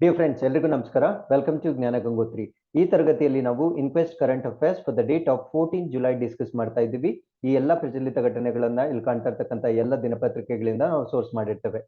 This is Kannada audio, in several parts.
Dear friends, ಎಲ್ರಿಗೂ ನಮಸ್ಕಾರ. ವೆಲ್ಕಮ್ ಟು ಜ್ಞಾನ ಗಂಗೋತ್ರಿ. ಈ ತರಗತಿಯಲ್ಲಿ ನಾವು inquest current affairs for the date of 14 July discuss ಮಾಡ್ತಾ ಇದ್ದೀವಿ. ಈ ಎಲ್ಲ ಪ್ರಚಲಿತ ಘಟನೆಗಳನ್ನ ಇಲ್ಲಿ ಕಾಣ್ತಾ ಇರ್ತಕ್ಕಂಥ ಎಲ್ಲ ದಿನಪತ್ರಿಕೆಗಳಿಂದ ನಾವು ಸೋರ್ಸ್ ಮಾಡಿರ್ತೇವೆ.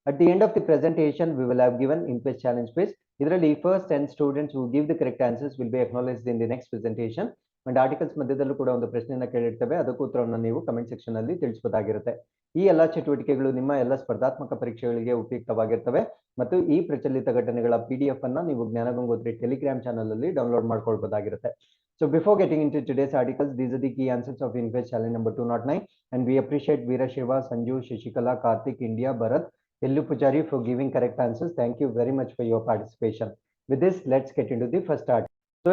At the end of the presentation, we will have given Inquest challenge quiz. ಇದರಲ್ಲಿ first 10 students who give the correct answers will be acknowledged in the next presentation. And articles ಮಧ್ಯದಲ್ಲೂ ಕೂಡ ಒಂದು ಪ್ರಶ್ನೆಯನ್ನ ಕೇಳಿರ್ತೇವೆ, ಅದಕ್ಕೂ ಉತ್ತರವನ್ನು ನೀವು ಕಮೆಂಟ್ ಸೆಕ್ಷನ್ ಅಲ್ಲಿ ತಿಳಿಸಬಹುದಾಗಿರುತ್ತೆ. ಈ ಎಲ್ಲಾ ಚಟುವಟಿಕೆಗಳು ನಿಮ್ಮ ಎಲ್ಲ ಸ್ಪರ್ಧಾತ್ಮಕ ಪರೀಕ್ಷೆಗಳಿಗೆ ಉಪಯುಕ್ತವಾಗಿರ್ತವೆ ಮತ್ತು ಈ ಪ್ರಚಲಿತ ಘಟನೆಗಳ PDF ಅನ್ನ ನೀವು ಜ್ಞಾನ ಗಂಗೋತ್ರಿ ಟೆಲಿಗ್ರಾಮ್ ಚಾನಲ್ ಅಲ್ಲಿ download ಮಾಡ್ಕೊಳ್ಬಹುದಾಗಿರುತ್ತೆ. So before getting into today's articles, these are the key answers of Inquest challenge number 209, and we appreciate Veerashiva, Sanju, Shashikala, Karthik, India, Bharat, Ellu Pujari for giving correct answers. Thank you very much for your participation. With this, let's get into the first article. So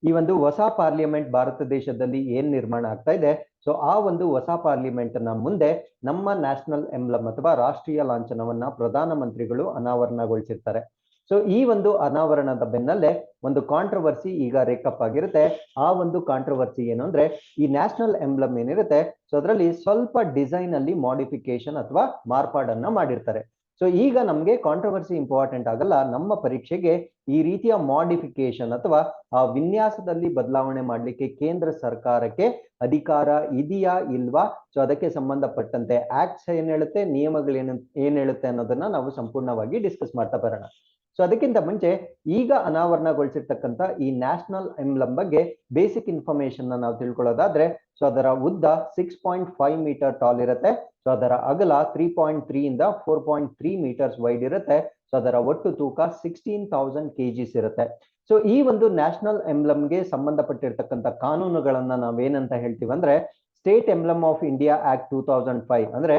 ಈ ಒಂದು ಹೊಸ ಪಾರ್ಲಿಮೆಂಟ್ ಭಾರತ ದೇಶದಲ್ಲಿ ಏನ್ ನಿರ್ಮಾಣ ಆಗ್ತಾ ಇದೆ, ಸೊ ಆ ಒಂದು ಹೊಸ ಪಾರ್ಲಿಮೆಂಟ್ ನ ಮುಂದೆ ನಮ್ಮ ನ್ಯಾಷನಲ್ ಎಂಬ್ಲಮ್ ಅಥವಾ ರಾಷ್ಟ್ರೀಯ ಲಾಂಛನವನ್ನ ಪ್ರಧಾನಮಂತ್ರಿಗಳು ಅನಾವರಣಗೊಳಿಸಿರ್ತಾರೆ. ಸೊ ಈ ಒಂದು ಅನಾವರಣದ ಬೆನ್ನಲ್ಲೇ ಒಂದು ಕಾಂಟ್ರವರ್ಸಿ ಈಗ ರೇಕಪ್ ಆಗಿರುತ್ತೆ. ಆ ಒಂದು ಕಾಂಟ್ರವರ್ಸಿ ಏನು ಅಂದ್ರೆ, ಈ ನ್ಯಾಷನಲ್ ಎಂಬ್ಲಮ್ ಏನಿರುತ್ತೆ, ಸೊ ಅದರಲ್ಲಿ ಸ್ವಲ್ಪ ಡಿಸೈನ್ ಅಲ್ಲಿ ಮಾಡಿಫಿಕೇಶನ್ ಅಥವಾ ಮಾರ್ಪಾಡನ್ನ ಮಾಡಿರ್ತಾರೆ. ಸೊ ಈಗ ನಮ್ಗೆ ಕಾಂಟ್ರವರ್ಸಿ ಇಂಪಾರ್ಟೆಂಟ್ ಆಗಲ್ಲ, ನಮ್ಮ ಪರೀಕ್ಷೆಗೆ ಈ ರೀತಿಯ ಮಾಡಿಫಿಕೇಶನ್ ಅಥವಾ ಆ ವಿನ್ಯಾಸದಲ್ಲಿ ಬದಲಾವಣೆ ಮಾಡ್ಲಿಕ್ಕೆ ಕೇಂದ್ರ ಸರ್ಕಾರಕ್ಕೆ ಅಧಿಕಾರ ಇದೆಯಾ ಇಲ್ವಾ, ಸೊ ಅದಕ್ಕೆ ಸಂಬಂಧಪಟ್ಟಂತೆ ಆಕ್ಟ್ಸ್ ಏನ್ ಹೇಳುತ್ತೆ, ನಿಯಮಗಳು ಏನ್ ಹೇಳುತ್ತೆ ಅನ್ನೋದನ್ನ ನಾವು ಸಂಪೂರ್ಣವಾಗಿ ಡಿಸ್ಕಸ್ ಮಾಡ್ತಾ ಬರೋಣ. ಸೊ ಅದಕ್ಕಿಂತ ಮುಂಚೆ ಈಗ ಅನಾವರಣಗೊಳಿಸಿರ್ತಕ್ಕಂಥ ಈ ನ್ಯಾಷನಲ್ ಎಂಬ್ಲಮ್ ಬಗ್ಗೆ ಬೇಸಿಕ್ ಇನ್ಫಾರ್ಮೇಶನ್ ನಾವು ತಿಳ್ಕೊಳ್ಳೋದಾದ್ರೆ, ಸೊ ಅದರ ಉದ್ದ 6.5 ಮೀಟರ್ ಟಾಲ್ ಇರುತ್ತೆ. ಸೊ ಅದರ ಅಗಲ 3.3 ಇಂದ 4.3 ಮೀಟರ್ಸ್ ವೈಡ್ ಇರುತ್ತೆ. ಸೊ ಅದರ ಒಟ್ಟು ತೂಕ 16,000 kgs ಇರುತ್ತೆ. ಸೊ ಈ ಒಂದು ನ್ಯಾಷನಲ್ ಎಂಬ್ಲಮ್ಗೆ ಸಂಬಂಧಪಟ್ಟಿರ್ತಕ್ಕಂಥ ಕಾನೂನುಗಳನ್ನ ನಾವೇನಂತ ಹೇಳ್ತೀವಿ ಅಂದ್ರೆ, state emblem of India act 2005 ಅಂದ್ರೆ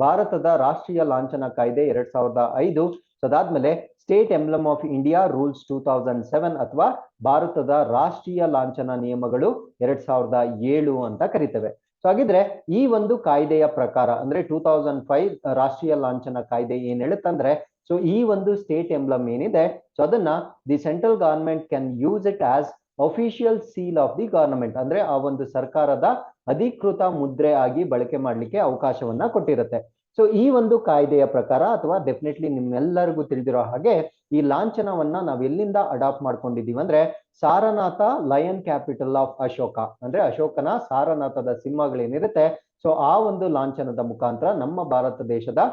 ಭಾರತದ ರಾಷ್ಟ್ರೀಯ ಲಾಂಛನ ಕಾಯ್ದೆ 2005. ಸೊ ಅದಾದ್ಮೇಲೆ state emblem of India rules 2007 ಅಥವಾ ಭಾರತದ ರಾಷ್ಟ್ರೀಯ ಲಾಂಛನ ನಿಯಮಗಳು 2007 ಅಂತ ಕರಿತೇವೆ. ಸೊ ಹಾಗಿದ್ರೆ ಈ ಒಂದು ಕಾಯ್ದೆಯ ಪ್ರಕಾರ ಅಂದ್ರೆ 2005 ರಾಷ್ಟ್ರೀಯ ಲಾಂಛನ ಕಾಯ್ದೆ ಏನ್ ಹೇಳುತ್ತಂದ್ರೆ, ಸೊ ಈ ಒಂದು ಸ್ಟೇಟ್ ಎಂಬ್ಲಮ್ ಏನಿದೆ, ಸೊ ಅದನ್ನ the central government can use it as official seal of the government ಅಂದ್ರೆ ಆ ಒಂದು ಸರ್ಕಾರದ ಅಧಿಕೃತ ಮುದ್ರೆ ಆಗಿ ಬಳಕೆ ಮಾಡ್ಲಿಕ್ಕೆ ಅವಕಾಶವನ್ನ ಕೊಟ್ಟಿರುತ್ತೆ. ಸೊ ಈ ಒಂದು ಕಾಯ್ದೆಯ ಪ್ರಕಾರ ಅಥವಾ ಡೆಫಿನೆಟ್ಲಿ ನಿಮ್ಮೆಲ್ಲರಿಗೂ ತಿಳಿದಿರೋ ಹಾಗೆ ಈ ಲಾಂಛನವನ್ನ ನಾವ್ ಎಲ್ಲಿಂದ ಅಡಾಪ್ಟ್ ಮಾಡ್ಕೊಂಡಿದೀವಿ ಅಂದ್ರೆ, Sarnath lion capital of Ashoka ಅಂದ್ರೆ ಅಶೋಕನ ಸಾರನಾಥದ ಸಿಂಹಗಳೇನಿರುತ್ತೆ, ಸೊ ಆ ಒಂದು ಲಾಂಛನದ ಮುಖಾಂತರ ನಮ್ಮ ಭಾರತ ದೇಶದ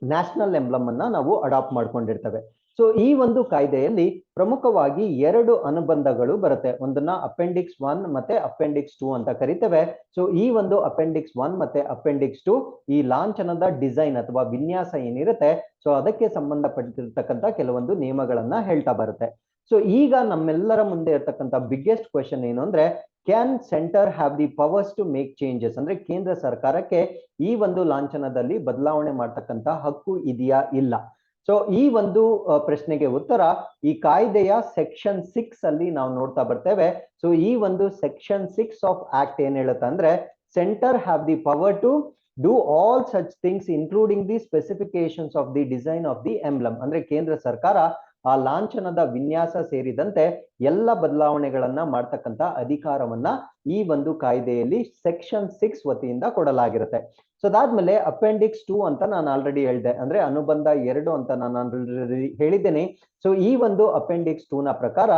ನ್ಯಾಷನಲ್ ಎಂಬ್ಲಮ್ ಅನ್ನ ನಾವು ಅಡಾಪ್ಟ್ ಮಾಡ್ಕೊಂಡಿರ್ತೇವೆ. ಸೊ ಈ ಒಂದು ಕಾಯ್ದೆಯಲ್ಲಿ ಪ್ರಮುಖವಾಗಿ 2 ಅನುಬಂಧಗಳು ಬರುತ್ತೆ. ಒಂದನ್ನ ಅಪೆಂಡಿಕ್ಸ್ 1 ಮತ್ತೆ ಅಪೆಂಡಿಕ್ಸ್ 2 ಅಂತ ಕರಿತೇವೆ. ಸೊ ಈ ಒಂದು ಅಪೆಂಡಿಕ್ಸ್ 1 ಮತ್ತೆ ಅಪೆಂಡಿಕ್ಸ್ 2 ಈ ಲಾಂಛನದ ಡಿಸೈನ್ ಅಥವಾ ವಿನ್ಯಾಸ ಏನಿರುತ್ತೆ, ಸೊ ಅದಕ್ಕೆ ಸಂಬಂಧಪಟ್ಟಿರ್ತಕ್ಕಂಥ ಕೆಲವೊಂದು ನಿಯಮಗಳನ್ನ ಹೇಳ್ತಾ ಬರುತ್ತೆ. ಸೊ ಈಗ ನಮ್ಮೆಲ್ಲರ ಮುಂದೆ ಇರ್ತಕ್ಕಂಥ ಬಿಗ್ಗೆಸ್ಟ್ ಕ್ವೆಶನ್ ಏನು ಅಂದ್ರೆ, can centre have the powers to make changes ಅಂದ್ರೆ ಕೇಂದ್ರ ಸರ್ಕಾರಕ್ಕೆ ಈ ಒಂದು ಲಾಂಛನದಲ್ಲಿ ಬದಲಾವಣೆ ಮಾಡ್ತಕ್ಕಂಥ ಹಕ್ಕು ಇದೆಯಾ ಇಲ್ಲ. ಸೊ ಈ ಒಂದು ಪ್ರಶ್ನೆಗೆ ಉತ್ತರ ಈ ಕಾಯ್ದೆಯ ಸೆಕ್ಷನ್ 6 ಅಲ್ಲಿ ನಾವು ನೋಡ್ತಾ ಬರ್ತೇವೆ. ಸೊ ಈ ಒಂದು ಸೆಕ್ಷನ್ 6 ಆಫ್ ಆಕ್ಟ್ ಏನ್ ಹೇಳುತ್ತೆ ಅಂದ್ರೆ, centre have the power to do all such things including the specifications of the design of the emblem ಅಂದ್ರೆ ಕೇಂದ್ರ ಸರ್ಕಾರ ಆ ಲಾಂಛನದ ವಿನ್ಯಾಸ ಸೇರಿದಂತೆ ಎಲ್ಲ ಬದಲಾವಣೆಗಳನ್ನ ಮಾಡ್ತಕ್ಕಂಥ ಅಧಿಕಾರವನ್ನ ಈ ಒಂದು ಕಾಯ್ದೆಯಲ್ಲಿ ಸೆಕ್ಷನ್ 6 ವತಿಯಿಂದ ಕೊಡಲಾಗಿರುತ್ತೆ. ಸೊ ಅದಾದ್ಮೇಲೆ ಅಪೆಂಡಿಕ್ಸ್ 2 ಅಂತ ನಾನು ಆಲ್ರೆಡಿ ಹೇಳಿದೆ, ಅಂದ್ರೆ ಅನುಬಂಧ 2 ಅಂತ ನಾನು ಆಲ್ರೆಡಿ ಹೇಳಿದ್ದೇನೆ. ಸೊ ಈ ಒಂದು ಅಪೆಂಡಿಕ್ಸ್ 2 ನ ಪ್ರಕಾರ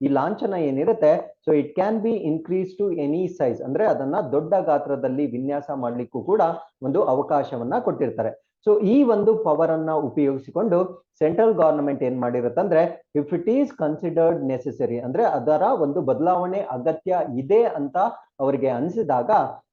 ಈ ಲಾಂಛನ ಏನಿರುತ್ತೆ, so it can be increase to any size ಅಂದ್ರೆ ಅದನ್ನ ದೊಡ್ಡ ಗಾತ್ರದಲ್ಲಿ ವಿನ್ಯಾಸ ಮಾಡ್ಲಿಕ್ಕೂ ಕೂಡ ಒಂದು ಅವಕಾಶವನ್ನ ಕೊಟ್ಟಿರ್ತಾರೆ. ಸೊ ಈ ಒಂದು ಪವರ್ ಅನ್ನ ಉಪಯೋಗಿಸಿಕೊಂಡು ಸೆಂಟ್ರಲ್ ಗವರ್ನಮೆಂಟ್ ಏನ್ ಮಾಡಿರುತ್ತಂದ್ರೆ, if it is considered necessary ಅಂದ್ರೆ ಅದರ ಒಂದು ಬದಲಾವಣೆ ಅಗತ್ಯ ಇದೆ ಅಂತ ಅವರಿಗೆ ಅನಿಸಿದಾಗ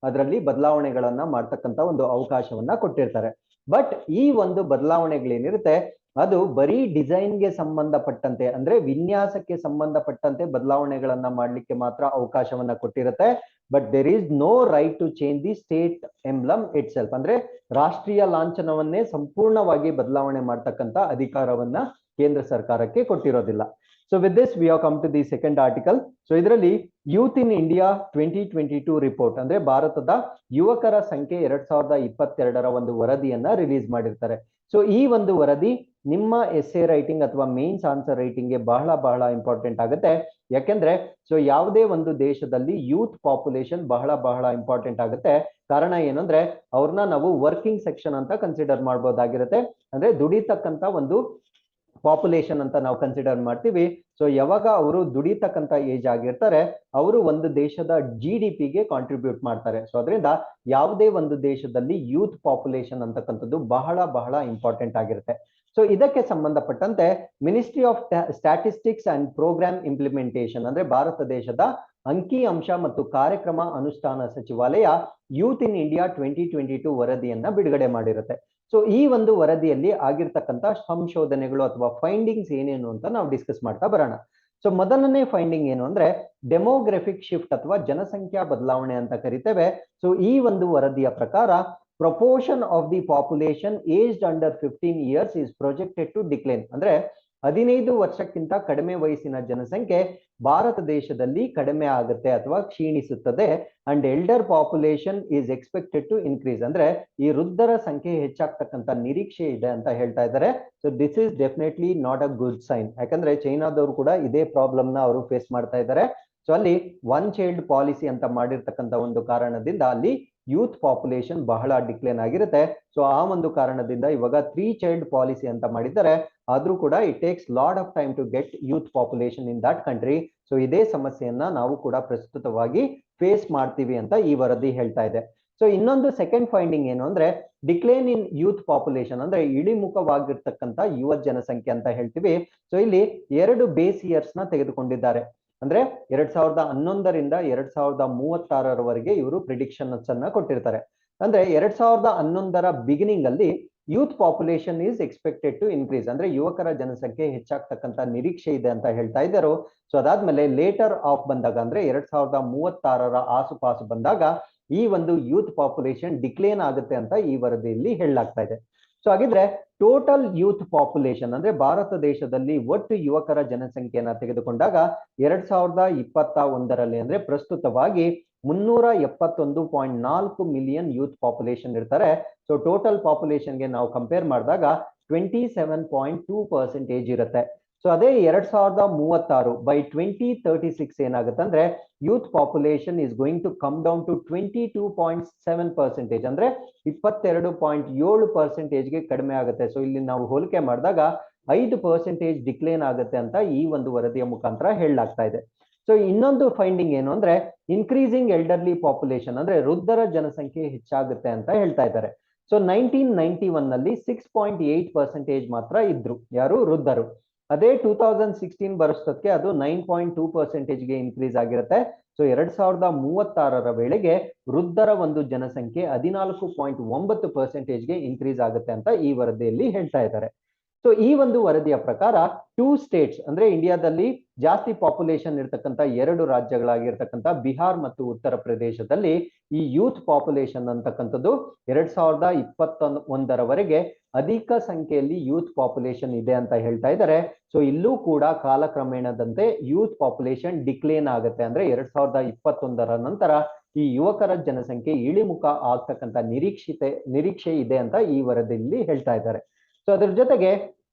ಅದರಲ್ಲಿ ಬದಲಾವಣೆಗಳನ್ನ ಮಾಡ್ತಕ್ಕಂಥ ಒಂದು ಅವಕಾಶವನ್ನ ಕೊಟ್ಟಿರ್ತಾರೆ. ಬಟ್ ಈ ಒಂದು ಬದಲಾವಣೆಗಳೇನಿರುತ್ತೆ ಅದು ಬರೀ ಡಿಸೈನ್ಗೆ ಸಂಬಂಧಪಟ್ಟಂತೆ ಅಂದ್ರೆ ವಿನ್ಯಾಸಕ್ಕೆ ಸಂಬಂಧಪಟ್ಟಂತೆ ಬದಲಾವಣೆಗಳನ್ನ ಮಾಡ್ಲಿಕ್ಕೆ ಮಾತ್ರ ಅವಕಾಶವನ್ನ ಕೊಟ್ಟಿರುತ್ತೆ. But there is no right to change the state emblem itself ಅಂದ್ರೆ ರಾಷ್ಟ್ರೀಯ ಲಾಂಛನವನ್ನೇ ಸಂಪೂರ್ಣವಾಗಿ ಬದಲಾವಣೆ ಮಾಡ್ತಕ್ಕಂಥ ಅಧಿಕಾರವನ್ನ ಕೇಂದ್ರ ಸರ್ಕಾರಕ್ಕೆ ಕೊಟ್ಟಿರೋದಿಲ್ಲ. So with this we have come to the second article. So ಇದರಲ್ಲಿ ಯೂತ್ ಇನ್ ಇಂಡಿಯಾ 2022 ರಿಪೋರ್ಟ್ ಅಂದ್ರೆ ಭಾರತದ ಯುವಕರ ಸಂಖ್ಯೆ 2022ರ ಒಂದು ವರದಿಯನ್ನ ರಿಲೀಸ್ ಮಾಡಿರ್ತಾರೆ. ಸೊ ಈ ಒಂದು ವರದಿ ನಿಮ್ಮ ಎಸ್ಸೆ ರೈಟಿಂಗ್ ಅಥವಾ ಮೇನ್ಸ್ ಆನ್ಸರ್ ರೈಟಿಂಗ್ ಗೆ ಬಹಳ ಇಂಪಾರ್ಟೆಂಟ್ ಆಗುತ್ತೆ. ಯಾಕೆಂದ್ರೆ ಸೊ ಯಾವುದೇ ಒಂದು ದೇಶದಲ್ಲಿ ಯೂತ್ ಪಾಪ್ಯುಲೇಷನ್ ಬಹಳ ಇಂಪಾರ್ಟೆಂಟ್ ಆಗುತ್ತೆ. ಕಾರಣ ಏನಂದ್ರೆ ಅವ್ರನ್ನ ನಾವು ವರ್ಕಿಂಗ್ ಸೆಕ್ಷನ್ ಅಂತ ಕನ್ಸಿಡರ್ ಮಾಡಬಹುದಾಗಿರುತ್ತೆ. ಅಂದ್ರೆ ದುಡಿತಕ್ಕಂತ ಒಂದು ಪಾಪ್ಯುಲೇಷನ್ ಅಂತ ನಾವು ಕನ್ಸಿಡರ್ ಮಾಡ್ತೀವಿ. ಸೊ ಯಾವಾಗ ಅವರು ದುಡಿತಕ್ಕಂತ ಏಜ್ ಆಗಿರ್ತಾರೆ, ಅವರು ಒಂದು ದೇಶದ GDP-ಗೆ ಕಾಂಟ್ರಿಬ್ಯೂಟ್ ಮಾಡ್ತಾರೆ. ಸೊ ಅದರಿಂದ ಯಾವುದೇ ಒಂದು ದೇಶದಲ್ಲಿ ಯೂತ್ ಪಾಪ್ಯುಲೇಷನ್ ಅಂತಕ್ಕಂಥದ್ದು ಬಹಳ ಬಹಳ ಇಂಪಾರ್ಟೆಂಟ್ ಆಗಿರುತ್ತೆ. ಸೊ ಇದಕ್ಕೆ ಸಂಬಂಧಪಟ್ಟಂತೆ ministry of statistics and programme implementation ಅಂದ್ರೆ ಭಾರತ ದೇಶದ ಅಂಕಿ ಅಂಶ ಮತ್ತು ಕಾರ್ಯಕ್ರಮ ಅನುಷ್ಠಾನ ಸಚಿವಾಲಯ ಯೂತ್ ಇನ್ ಇಂಡಿಯಾ 2022 ವರದಿಯನ್ನ ಬಿಡುಗಡೆ ಮಾಡಿರುತ್ತೆ. ಸೊ ಈ ಒಂದು ವರದಿಯಲ್ಲಿ ಆಗಿರ್ತಕ್ಕಂಥ ಸಂಶೋಧನೆಗಳು ಅಥವಾ ಫೈಂಡಿಂಗ್ಸ್ ಏನೇನು ಅಂತ ನಾವು ಡಿಸ್ಕಸ್ ಮಾಡ್ತಾ ಬರೋಣ. ಸೊ ಮೊದಲನೇ ಫೈಂಡಿಂಗ್ ಏನು ಅಂದ್ರೆ ಡೆಮೋಗ್ರಫಿಕ್ ಶಿಫ್ಟ್ ಅಥವಾ ಜನಸಂಖ್ಯಾ ಬದಲಾವಣೆ ಅಂತ ಕರಿತೇವೆ. ಸೊ ಈ ಒಂದು ವರದಿಯ ಪ್ರಕಾರ proportion of the population aged under 15 years is projected to decline. ಅಂದ್ರೆ 15 ವರ್ಷಕ್ಕಿಂತ ಕಡಿಮೆ ವಯಸ್ಸಿನ ಜನಸಂಖ್ಯೆ ಭಾರತ ದೇಶದಲ್ಲಿ ಕಡಿಮೆ ಆಗುತ್ತೆ ಅಥವಾ ಕ್ಷೀಣಿಸುತ್ತದೆ. And elder population is expected to increase. ಅಂದ್ರೆ ಈ ವೃದ್ಧರ ಸಂಖ್ಯೆ ಹೆಚ್ಚಾಗ್ತಕ್ಕಂಥ ನಿರೀಕ್ಷೆ ಇದೆ ಅಂತ ಹೇಳ್ತಾ ಇದ್ದಾರೆ. So this is definitely not a good sign. ಯಾಕಂದ್ರೆ ಚೈನಾದವರು ಕೂಡ ಇದೇ ಪ್ರಾಬ್ಲಮ್ ನ ಅವರು ಫೇಸ್ ಮಾಡ್ತಾ ಇದ್ದಾರೆ. ಸೊ ಅಲ್ಲಿ ಒನ್ ಚೈಲ್ಡ್ ಪಾಲಿಸಿ ಅಂತ ಮಾಡಿರ್ತಕ್ಕಂಥ ಒಂದು ಕಾರಣದಿಂದ ಅಲ್ಲಿ ಯೂತ್ ಪಾಪ್ಯುಲೇಷನ್ ಬಹಳ ಡಿಕ್ಲೈನ್ ಆಗಿರುತ್ತೆ. ಸೊ ಆ ಒಂದು ಕಾರಣದಿಂದ ಇವಾಗ 3 ಚೈಲ್ಡ್ ಪಾಲಿಸಿ ಅಂತ ಮಾಡಿದ್ದಾರೆ. ಆದ್ರೂ ಕೂಡ it takes lot of time to get youth population in that country. So ಇದೇ ಸಮಸ್ಯೆಯನ್ನ ನಾವು ಕೂಡ ಪ್ರಸ್ತುತವಾಗಿ ಫೇಸ್ ಮಾಡ್ತೀವಿ ಅಂತ ಈ ವರದಿ ಹೇಳ್ತಾ ಇದೆ. ಸೊ ಇನ್ನೊಂದು ಸೆಕೆಂಡ್ ಫೈಂಡಿಂಗ್ ಏನು ಅಂದ್ರೆ ಡಿಕ್ಲೈನ್ ಇನ್ ಯೂತ್ ಪಾಪ್ಯುಲೇಷನ್ ಅಂದ್ರೆ ಇಳಿಮುಖವಾಗಿರ್ತಕ್ಕಂಥ ಯುವ ಜನಸಂಖ್ಯೆ ಅಂತ ಹೇಳ್ತೀವಿ. ಸೊ ಇಲ್ಲಿ 2 ಬೇಸ್ ಇಯರ್ಸ್ ನ ತೆಗೆದುಕೊಂಡಿದ್ದಾರೆ. ಅಂದ್ರೆ 2011ರಿಂದ 2036ರವರೆಗೆ ಇವರು ಪ್ರಿಡಿಕ್ಷನ್ಸ್ ಅನ್ನ ಕೊಟ್ಟಿರ್ತಾರೆ. ಅಂದ್ರೆ 2011ರ ಬಿಗಿನಿಂಗ್ ಅಲ್ಲಿ youth population is expected to increase. ಅಂದ್ರೆ ಯುವಕರ ಜನಸಂಖ್ಯೆ ಹೆಚ್ಚಾಗ್ತಕ್ಕಂಥ ನಿರೀಕ್ಷೆ ಇದೆ ಅಂತ ಹೇಳ್ತಾ ಇದ್ದರು. ಸೊ ಅದಾದ್ಮೇಲೆ ಲೇಟರ್ ಆಫ್ ಬಂದಾಗ ಅಂದ್ರೆ 2036ರ ಆಸುಪಾಸು ಬಂದಾಗ ಈ ಒಂದು ಯೂತ್ ಪಾಪ್ಯುಲೇಷನ್ ಡಿಕ್ಲೇನ್ ಆಗುತ್ತೆ ಅಂತ ಈ ವರದಿಯಲ್ಲಿ ಹೇಳಲಾಗ್ತಾ ಇದೆ. ಸೊ ಹಾಗಿದ್ರೆ ಟೋಟಲ್ ಯೂತ್ ಪಾಪ್ಯುಲೇಷನ್ ಅಂದ್ರೆ ಭಾರತ ದೇಶದಲ್ಲಿ ಒಟ್ಟು ಯುವಕರ ಜನಸಂಖ್ಯೆಯನ್ನ ತೆಗೆದುಕೊಂಡಾಗ 2021ರಲ್ಲಿ ಅಂದ್ರೆ ಪ್ರಸ್ತುತವಾಗಿ 371.4 ಮಿಲಿಯನ್ ಯೂತ್ ಪಾಪ್ಯುಲೇಷನ್ ಇರ್ತಾರೆ. ಸೊ ಟೋಟಲ್ ಪಾಪ್ಯುಲೇಷನ್ಗೆ ನಾವು ಕಂಪೇರ್ ಮಾಡಿದಾಗ 27.2% ಇರುತ್ತೆ. ಸೊ ಅದೇ 2036 ಬೈ 2036 ಏನಾಗುತ್ತೆ ಅಂದ್ರೆ youth population is going to come down to 22.7%. ಅಂದ್ರೆ 22.7%ಗೆ ಕಡಿಮೆ ಆಗುತ್ತೆ. ಸೊ ಇಲ್ಲಿ ನಾವು ಹೋಲಿಕೆ ಮಾಡಿದಾಗ 5% ಡಿಕ್ಲೇನ್ ಆಗುತ್ತೆ ಅಂತ ಈ ಒಂದು ವರದಿಯ ಮುಖಾಂತರ ಹೇಳಲಾಗ್ತಾ ಇದೆ. ಸೊ ಇನ್ನೊಂದು ಫೈಂಡಿಂಗ್ ಏನು ಅಂದ್ರೆ ಇನ್ಕ್ರೀಸಿಂಗ್ ಎಲ್ಡರ್ಲಿ ಪಾಪ್ಯುಲೇಷನ್ ಅಂದ್ರೆ ವೃದ್ಧರ ಜನಸಂಖ್ಯೆ ಹೆಚ್ಚಾಗುತ್ತೆ ಅಂತ ಹೇಳ್ತಾ ಇದ್ದಾರೆ. ಸೊ 1991ನಲ್ಲಿ 6.8% ಮಾತ್ರ ಇದ್ರು ಯಾರು ವೃದ್ಧರು. ಅದೇ 2016 ಬರೋಷ್ಟಕ್ಕೆ ಅದು 9.2%ಗೆ ಇನ್ಕ್ರೀಸ್ ಆಗಿರುತ್ತೆ. ಸೊ 2036ರ ವೇಳೆಗೆ ವೃದ್ಧರ ಒಂದು ಜನಸಂಖ್ಯೆ 14.9%ಗೆ ಇನ್ಕ್ರೀಸ್ ಆಗುತ್ತೆ ಅಂತ ಈ ವರದಿಯಲ್ಲಿ ಹೇಳ್ತಾ ಇದ್ದಾರೆ. ಸೊ ಈ ಒಂದು ವರದಿಯ ಪ್ರಕಾರ 2 ಸ್ಟೇಟ್ಸ್ ಅಂದ್ರೆ ಇಂಡಿಯಾದಲ್ಲಿ ಜಾಸ್ತಿ ಪಾಪ್ಯುಲೇಷನ್ ಇರ್ತಕ್ಕಂಥ 2 ರಾಜ್ಯಗಳಾಗಿರ್ತಕ್ಕಂಥ ಬಿಹಾರ್ ಮತ್ತು ಉತ್ತರ ಪ್ರದೇಶದಲ್ಲಿ ಈ ಯೂತ್ ಪಾಪ್ಯುಲೇಷನ್ ಅಂತಕ್ಕಂಥದ್ದು 2021ರವರೆಗೆ ಅಧಿಕ ಸಂಖ್ಯೆಯಲ್ಲಿ ಯೂತ್ ಪಾಪ್ಯುಲೇಷನ್ ಇದೆ ಅಂತ ಹೇಳ್ತಾ ಇದ್ದಾರೆ. ಸೊ ಇಲ್ಲೂ ಕೂಡ ಕಾಲಕ್ರಮೇಣದಂತೆ ಯೂತ್ ಪಾಪ್ಯುಲೇಷನ್ ಡಿಕ್ಲೇನ್ ಆಗುತ್ತೆ. ಅಂದ್ರೆ 2021ರ ನಂತರ ಈ ಯುವಕರ ಜನಸಂಖ್ಯೆ ಇಳಿಮುಖ ಆಗ್ತಕ್ಕಂಥ ನಿರೀಕ್ಷೆ ಇದೆ ಅಂತ ಈ ವರದಿಯಲ್ಲಿ ಹೇಳ್ತಾ ಇದ್ದಾರೆ. ಸೊ ಅದ್ರ ಜೊತೆಗೆ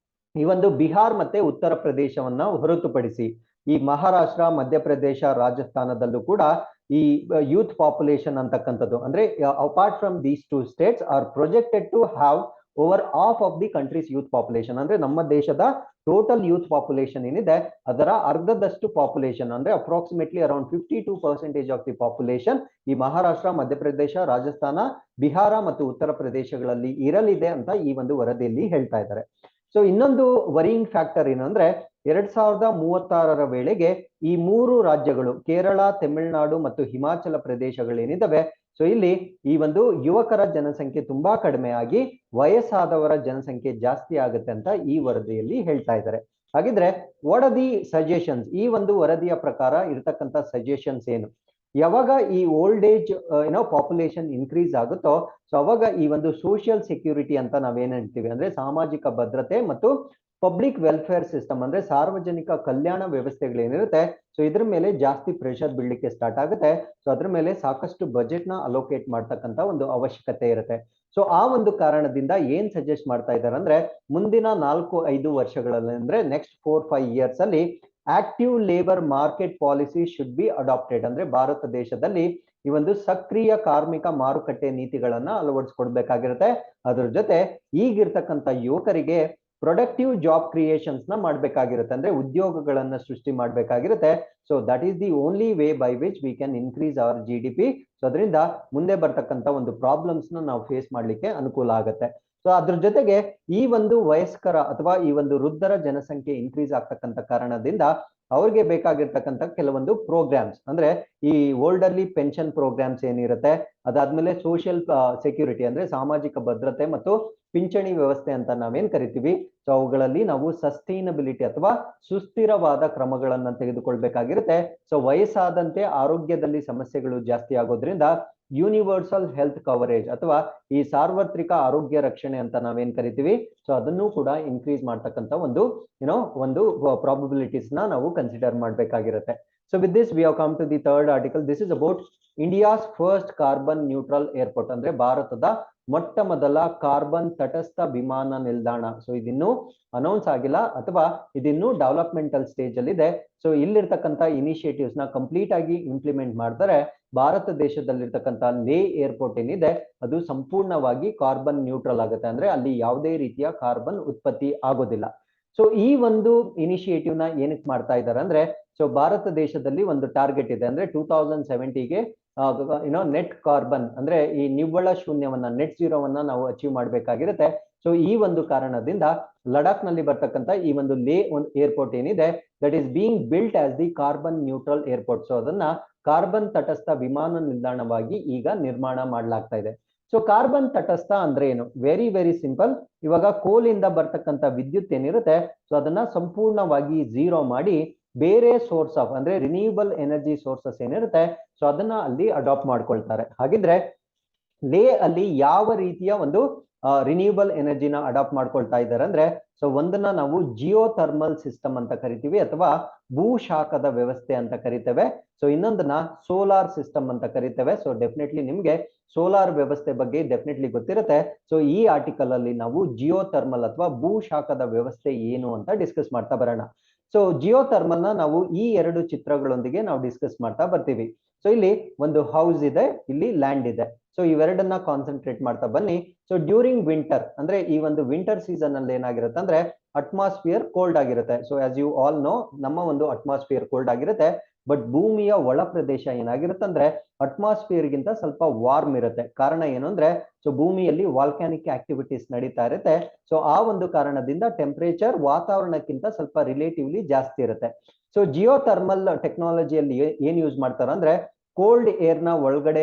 ಈ ಒಂದು ಬಿಹಾರ್ ಮತ್ತೆ ಉತ್ತರ ಪ್ರದೇಶವನ್ನ ಹೊರತುಪಡಿಸಿ ಈ ಮಹಾರಾಷ್ಟ್ರ, ಮಧ್ಯಪ್ರದೇಶ, ರಾಜಸ್ಥಾನದಲ್ಲೂ ಕೂಡ ಈ ಯೂತ್ ಪಾಪ್ಯುಲೇಷನ್ ಅಂತಕ್ಕಂಥದ್ದು ಅಂದ್ರೆ apart from these 2 states are projected to have over half of the country's youth population. ಅಂದ್ರೆ ನಮ್ಮ ದೇಶದ ಟೋಟಲ್ ಯೂತ್ ಪಾಪ್ಯುಲೇಷನ್ ಏನಿದೆ ಅದರ ಅರ್ಧದಷ್ಟು ಪಾಪ್ಯುಲೇಷನ್ ಅಂದ್ರೆ approximately around 52% of the population ಈ ಮಹಾರಾಷ್ಟ್ರ, ಮಧ್ಯಪ್ರದೇಶ, ರಾಜಸ್ಥಾನ, ಬಿಹಾರ ಮತ್ತು ಉತ್ತರ ಪ್ರದೇಶಗಳಲ್ಲಿ ಇರಲಿದೆ ಅಂತ ಈ ಒಂದು ವರದಿಯಲ್ಲಿ ಹೇಳ್ತಾ ಇದ್ದಾರೆ. ಸೊ ಇನ್ನೊಂದು ವರಿಂಗ್ ಫ್ಯಾಕ್ಟರ್ ಏನು ಅಂದ್ರೆ 2036ರ ವೇಳೆಗೆ ಈ 3 ರಾಜ್ಯಗಳು ಕೇರಳ, ತಮಿಳುನಾಡು ಮತ್ತು ಹಿಮಾಚಲ ಪ್ರದೇಶಗಳೇನಿದ್ದಾವೆ ಸೊ ಇಲ್ಲಿ ಈ ಒಂದು ಯುವಕರ ಜನಸಂಖ್ಯೆ ತುಂಬಾ ಕಡಿಮೆ ಆಗಿ ವಯಸ್ಸಾದವರ ಜನಸಂಖ್ಯೆ ಜಾಸ್ತಿ ಆಗುತ್ತೆ ಅಂತ ಈ ವರದಿಯಲ್ಲಿ ಹೇಳ್ತಾ ಇದ್ದಾರೆ. ಹಾಗಿದ್ರೆ ವಾಟ್ ಆರ್ ದಿ ಸಜೆಷನ್ಸ್? ಈ ಒಂದು ವರದಿಯ ಪ್ರಕಾರ ಇರತಕ್ಕಂತ ಸಜೆಷನ್ಸ್ ಏನು? ಯಾವಾಗ ಈ ಓಲ್ಡ್ ಏಜ್ ಪಾಪ್ಯುಲೇಷನ್ ಇನ್ಕ್ರೀಸ್ ಆಗುತ್ತೋ ಸೊ ಅವಾಗ ಈ ಒಂದು ಸೋಷಿಯಲ್ ಸೆಕ್ಯೂರಿಟಿ ಅಂತ ನಾವೇನ್ ಹೇಳ್ತೀವಿ ಅಂದ್ರೆ ಸಾಮಾಜಿಕ ಭದ್ರತೆ ಮತ್ತು ಪಬ್ಲಿಕ್ ವೆಲ್ಫೇರ್ ಸಿಸ್ಟಮ್ ಅಂದ್ರೆ ಸಾರ್ವಜನಿಕ ಕಲ್ಯಾಣ ವ್ಯವಸ್ಥೆಗಳೇನಿರುತ್ತೆ ಸೊ ಇದ್ರ ಮೇಲೆ ಜಾಸ್ತಿ ಪ್ರೆಷರ್ ಬೀಳಲಿಕ್ಕೆ ಸ್ಟಾರ್ಟ್ ಆಗುತ್ತೆ. ಸೊ ಅದ್ರ ಮೇಲೆ ಸಾಕಷ್ಟು ಬಜೆಟ್ ನ ಅಲೋಕೇಟ್ ಮಾಡ್ತಕ್ಕಂತ ಒಂದು ಅವಶ್ಯಕತೆ ಇರುತ್ತೆ. ಸೊ ಆ ಒಂದು ಕಾರಣದಿಂದ ಏನ್ ಸಜೆಸ್ಟ್ ಮಾಡ್ತಾ ಇದ್ದಾರೆ ಅಂದ್ರೆ ಮುಂದಿನ 4-5 ವರ್ಷಗಳಲ್ಲಿ ಅಂದ್ರೆ ನೆಕ್ಸ್ಟ್ 4-5 ಇಯರ್ಸ್ ಅಲ್ಲಿ active labour market policy should be adapted. ಅಂದ್ರೆ ಭಾರತ ದೇಶದಲ್ಲಿ ಈ ಒಂದು ಸಕ್ರಿಯ ಕಾರ್ಮಿಕ ಮಾರುಕಟ್ಟೆ ನೀತಿಗಳನ್ನ ಅಳವಡಿಸ್ಕೊಡ್ಬೇಕಾಗಿರುತ್ತೆ. ಅದ್ರ ಜೊತೆ ಈಗಿರ್ತಕ್ಕಂಥ ಯುವಕರಿಗೆ ಪ್ರೊಡಕ್ಟಿವ್ ಜಾಬ್ ಕ್ರಿಯೇಷನ್ಸ್ ನ ಮಾಡಬೇಕಾಗಿರುತ್ತೆ, ಅಂದ್ರೆ ಉದ್ಯೋಗಗಳನ್ನ ಸೃಷ್ಟಿ ಮಾಡಬೇಕಾಗಿರುತ್ತೆ. So that is the only way by which we can increase our GDP. So ಅದರಿಂದ ಮುಂದೆ ಬರ್ತಕ್ಕಂಥ ಒಂದು ಪ್ರಾಬ್ಲಮ್ಸ್ ನ ನಾವು ಫೇಸ್ ಮಾಡ್ಲಿಕ್ಕೆ ಅನುಕೂಲ ಆಗುತ್ತೆ. ಸೊ ಅದ್ರ ಜೊತೆಗೆ ಈ ಒಂದು ವಯಸ್ಕರ ಅಥವಾ ಈ ಒಂದು ವೃದ್ಧರ ಜನಸಂಖ್ಯೆ ಇನ್ಕ್ರೀಸ್ ಆಗ್ತಕ್ಕಂಥ ಕಾರಣದಿಂದ ಅವ್ರಿಗೆ ಬೇಕಾಗಿರ್ತಕ್ಕಂಥ ಕೆಲವೊಂದು ಪ್ರೋಗ್ರಾಮ್ಸ್, ಅಂದ್ರೆ ಈ ಓಲ್ಡರ್ಲಿ ಪೆನ್ಷನ್ ಪ್ರೋಗ್ರಾಮ್ಸ್ ಏನಿರುತ್ತೆ, ಅದಾದ್ಮೇಲೆ ಸೋಷಿಯಲ್ ಸೆಕ್ಯೂರಿಟಿ ಅಂದ್ರೆ ಸಾಮಾಜಿಕ ಭದ್ರತೆ ಮತ್ತು ಪಿಂಚಣಿ ವ್ಯವಸ್ಥೆ ಅಂತ ನಾವೇನ್ ಕರಿತೀವಿ. ಸೊ ಅವುಗಳಲ್ಲಿ ನಾವು ಸಸ್ಟೈನಬಿಲಿಟಿ ಅಥವಾ ಸುಸ್ಥಿರವಾದ ಕ್ರಮಗಳನ್ನ ತೆಗೆದುಕೊಳ್ಬೇಕಾಗಿರುತ್ತೆ. ಸೊ ವಯಸ್ಸಾದಂತೆ ಆರೋಗ್ಯದಲ್ಲಿ ಸಮಸ್ಯೆಗಳು ಜಾಸ್ತಿ ಆಗೋದ್ರಿಂದ ಯೂನಿವರ್ಸಲ್ ಹೆಲ್ತ್ ಕವರೇಜ್ ಅಥವಾ ಈ ಸಾರ್ವತ್ರಿಕ ಆರೋಗ್ಯ ರಕ್ಷಣೆ ಅಂತ ನಾವೇನ್ ಕರಿತೀವಿ, ಸೊ ಅದನ್ನು ಕೂಡ ಇನ್ಕ್ರೀಸ್ ಮಾಡ್ತಕ್ಕಂಥ ಒಂದು ಪ್ರಾಬಬಿಲಿಟೀಸ್ ನ ನಾವು ಕನ್ಸಿಡರ್ ಮಾಡ್ಬೇಕಾಗಿರುತ್ತೆ. So with this we have come to the third article. This is about India's first carbon neutral airport, ಅಂದ್ರೆ ಭಾರತದ ಮೊಟ್ಟ ಮೊದಲ ಕಾರ್ಬನ್ ತಟಸ್ಥ ವಿಮಾನ ನಿಲ್ದಾಣ. ಸೊ ಇದಿನ್ನೂ ಅನೌನ್ಸ್ ಆಗಿಲ್ಲ ಅಥವಾ ಇದಿನ್ನೂ ಡೆವಲಪ್ಮೆಂಟಲ್ ಸ್ಟೇಜ್ ಅಲ್ಲಿ ಇದೆ. ಸೊ ಇಲ್ಲಿರ್ತಕ್ಕಂಥ ಇನಿಷಿಯೇಟಿವ್ಸ್ ನ ಕಂಪ್ಲೀಟ್ ಆಗಿ ಇಂಪ್ಲಿಮೆಂಟ್ ಮಾಡ್ತಾರೆ. ಭಾರತ ದೇಶದಲ್ಲಿರ್ತಕ್ಕಂಥ ಲೇ ಏರ್ಪೋರ್ಟ್ ಏನಿದೆ ಅದು ಸಂಪೂರ್ಣವಾಗಿ ಕಾರ್ಬನ್ ನ್ಯೂಟ್ರಲ್ ಆಗುತ್ತೆ, ಅಂದ್ರೆ ಅಲ್ಲಿ ಯಾವುದೇ ರೀತಿಯ ಕಾರ್ಬನ್ ಉತ್ಪತ್ತಿ ಆಗೋದಿಲ್ಲ. ಸೊ ಈ ಒಂದು ಇನಿಷಿಯೇಟಿವ್ ನ ಏನಕ್ಕೆ ಮಾಡ್ತಾ ಇದ್ದಾರೆ ಅಂದ್ರೆ, ಸೊ ಭಾರತ ದೇಶದಲ್ಲಿ ಒಂದು ಟಾರ್ಗೆಟ್ ಇದೆ, ಅಂದ್ರೆ 2070ಗೆ ನೆಟ್ ಕಾರ್ಬನ್ ಅಂದ್ರೆ ಈ ನಿವ್ವಳ ಶೂನ್ಯವನ್ನ ನೆಟ್ ಜೀರೋವನ್ನ ನಾವು ಅಚೀವ್ ಮಾಡ್ಬೇಕಾಗಿರುತ್ತೆ. ಸೊ ಈ ಒಂದು ಕಾರಣದಿಂದ ಲಡಾಖ್ ನಲ್ಲಿ ಬರ್ತಕ್ಕಂಥ ಈ ಒಂದು ಲೇ ಒಂದು ಏರ್ಪೋರ್ಟ್ ಏನಿದೆ that is being built as the carbon neutral airport. So ಅದನ್ನ ಕಾರ್ಬನ್ ತಟಸ್ಥ ವಿಮಾನ ನಿಲ್ದಾಣವಾಗಿ ಈಗ ನಿರ್ಮಾಣ ಮಾಡಲಾಗ್ತಾ ಇದೆ. ಸೊ ಕಾರ್ಬನ್ ತಟಸ್ಥ ಅಂದ್ರೆ ಏನು? Very very simple. ಇವಾಗ ಕೋಲಿಂದ ಬರ್ತಕ್ಕಂಥ ವಿದ್ಯುತ್ ಏನಿರುತ್ತೆ ಸೊ ಅದನ್ನ ಸಂಪೂರ್ಣವಾಗಿ ಝೀರೋ ಮಾಡಿ ಬೇರೆ ಸೋರ್ಸ್ ಆಫ್ ಅಂದ್ರೆ ರಿನ್ಯೂಯಬಲ್ ಎನರ್ಜಿ ಸೋರ್ಸಸ್ ಏನಿರುತ್ತೆ ಸೊ ಅದನ್ನ ಅಲ್ಲಿ ಅಡಾಪ್ಟ್ ಮಾಡ್ಕೊಳ್ತಾರೆ. ಹಾಗಿದ್ರೆ ಲೇ ಅಲ್ಲಿ ಯಾವ ರೀತಿಯ ಒಂದು ರಿನ್ಯೂಯಬಲ್ ಎನರ್ಜಿನ ಅಡಾಪ್ಟ್ ಮಾಡ್ಕೊಳ್ತಾ ಇದ್ದಾರೆ ಅಂದ್ರೆ, ಸೊ ಒಂದನ್ನ ನಾವು ಜಿಯೋ ಥರ್ಮಲ್ ಸಿಸ್ಟಮ್ ಅಂತ ಕರಿತೀವಿ ಅಥವಾ ಭೂಶಾಖದ ವ್ಯವಸ್ಥೆ ಅಂತ ಕರಿತೇವೆ. ಸೊ ಇನ್ನೊಂದನ್ನ ಸೋಲಾರ್ ಸಿಸ್ಟಮ್ ಅಂತ ಕರಿತೇವೆ. ಸೊ ಡೆಫಿನೆಟ್ಲಿ ನಿಮ್ಗೆ ಸೋಲಾರ್ ವ್ಯವಸ್ಥೆ ಬಗ್ಗೆ ಡೆಫಿನೆಟ್ಲಿ ಗೊತ್ತಿರುತ್ತೆ. ಸೊ ಈ ಆರ್ಟಿಕಲ್ ಅಲ್ಲಿ ನಾವು ಜಿಯೋ ಥರ್ಮಲ್ ಅಥವಾ ಭೂಶಾಖದ ವ್ಯವಸ್ಥೆ ಏನು ಅಂತ ಡಿಸ್ಕಸ್ ಮಾಡ್ತಾ ಬರೋಣ. ಸೊ ಜಿಯೋ ಥರ್ಮಲ್ ನ ನಾವು ಈ ಎರಡು ಚಿತ್ರಗಳೊಂದಿಗೆ ನಾವು ಡಿಸ್ಕಸ್ ಮಾಡ್ತಾ ಬರ್ತೀವಿ. ಸೊ ಇಲ್ಲಿ ಒಂದು ಹೌಸ್ ಇದೆ, ಇಲ್ಲಿ ಲ್ಯಾಂಡ್ ಇದೆ. ಸೊ ಇವೆರಡನ್ನ ಕಾನ್ಸಂಟ್ರೇಟ್ ಮಾಡ್ತಾ ಬನ್ನಿ. ಸೊ ಡ್ಯೂರಿಂಗ್ ವಿಂಟರ್ ಅಂದ್ರೆ ಈ ಒಂದು ವಿಂಟರ್ ಸೀಸನ್ ಅಲ್ಲಿ ಏನಾಗಿರುತ್ತೆ ಅಂದ್ರೆ ಅಟ್ಮಾಸ್ಫಿಯರ್ ಕೋಲ್ಡ್ ಆಗಿರುತ್ತೆ. So as you all know ನಮ್ಮ ಒಂದು ಅಟ್ಮಾಸ್ಫಿಯರ್ ಕೋಲ್ಡ್ ಆಗಿರುತ್ತೆ. ಬಟ್ ಭೂಮಿಯ ಒಳ ಪ್ರದೇಶ ಏನಾಗಿರುತ್ತೆ ಅಂದ್ರೆ ಅಟ್ಮಾಸ್ಫಿಯರ್ ಗಿಂತ ಸ್ವಲ್ಪ ವಾರ್ಮ್ ಇರುತ್ತೆ. ಕಾರಣ ಏನು ಅಂದ್ರೆ ಸೊ ಭೂಮಿಯಲ್ಲಿ ವಾಲ್ಕ್ಯಾನಿಕ್ ಆಕ್ಟಿವಿಟೀಸ್ ನಡೀತಾ ಇರುತ್ತೆ. ಸೊ ಆ ಒಂದು ಕಾರಣದಿಂದ ಟೆಂಪರೇಚರ್ ವಾತಾವರಣಕ್ಕಿಂತ ಸ್ವಲ್ಪ ರಿಲೇಟಿವ್ಲಿ ಜಾಸ್ತಿ ಇರುತ್ತೆ. ಸೊ ಜಿಯೋ ಥರ್ಮಲ್ ಟೆಕ್ನಾಲಜಿಯಲ್ಲಿ ಏನ್ ಯೂಸ್ ಮಾಡ್ತಾರೆ ಅಂದ್ರೆ ಕೋಲ್ಡ್ ಏರ್ ನ ಒಳಗಡೆ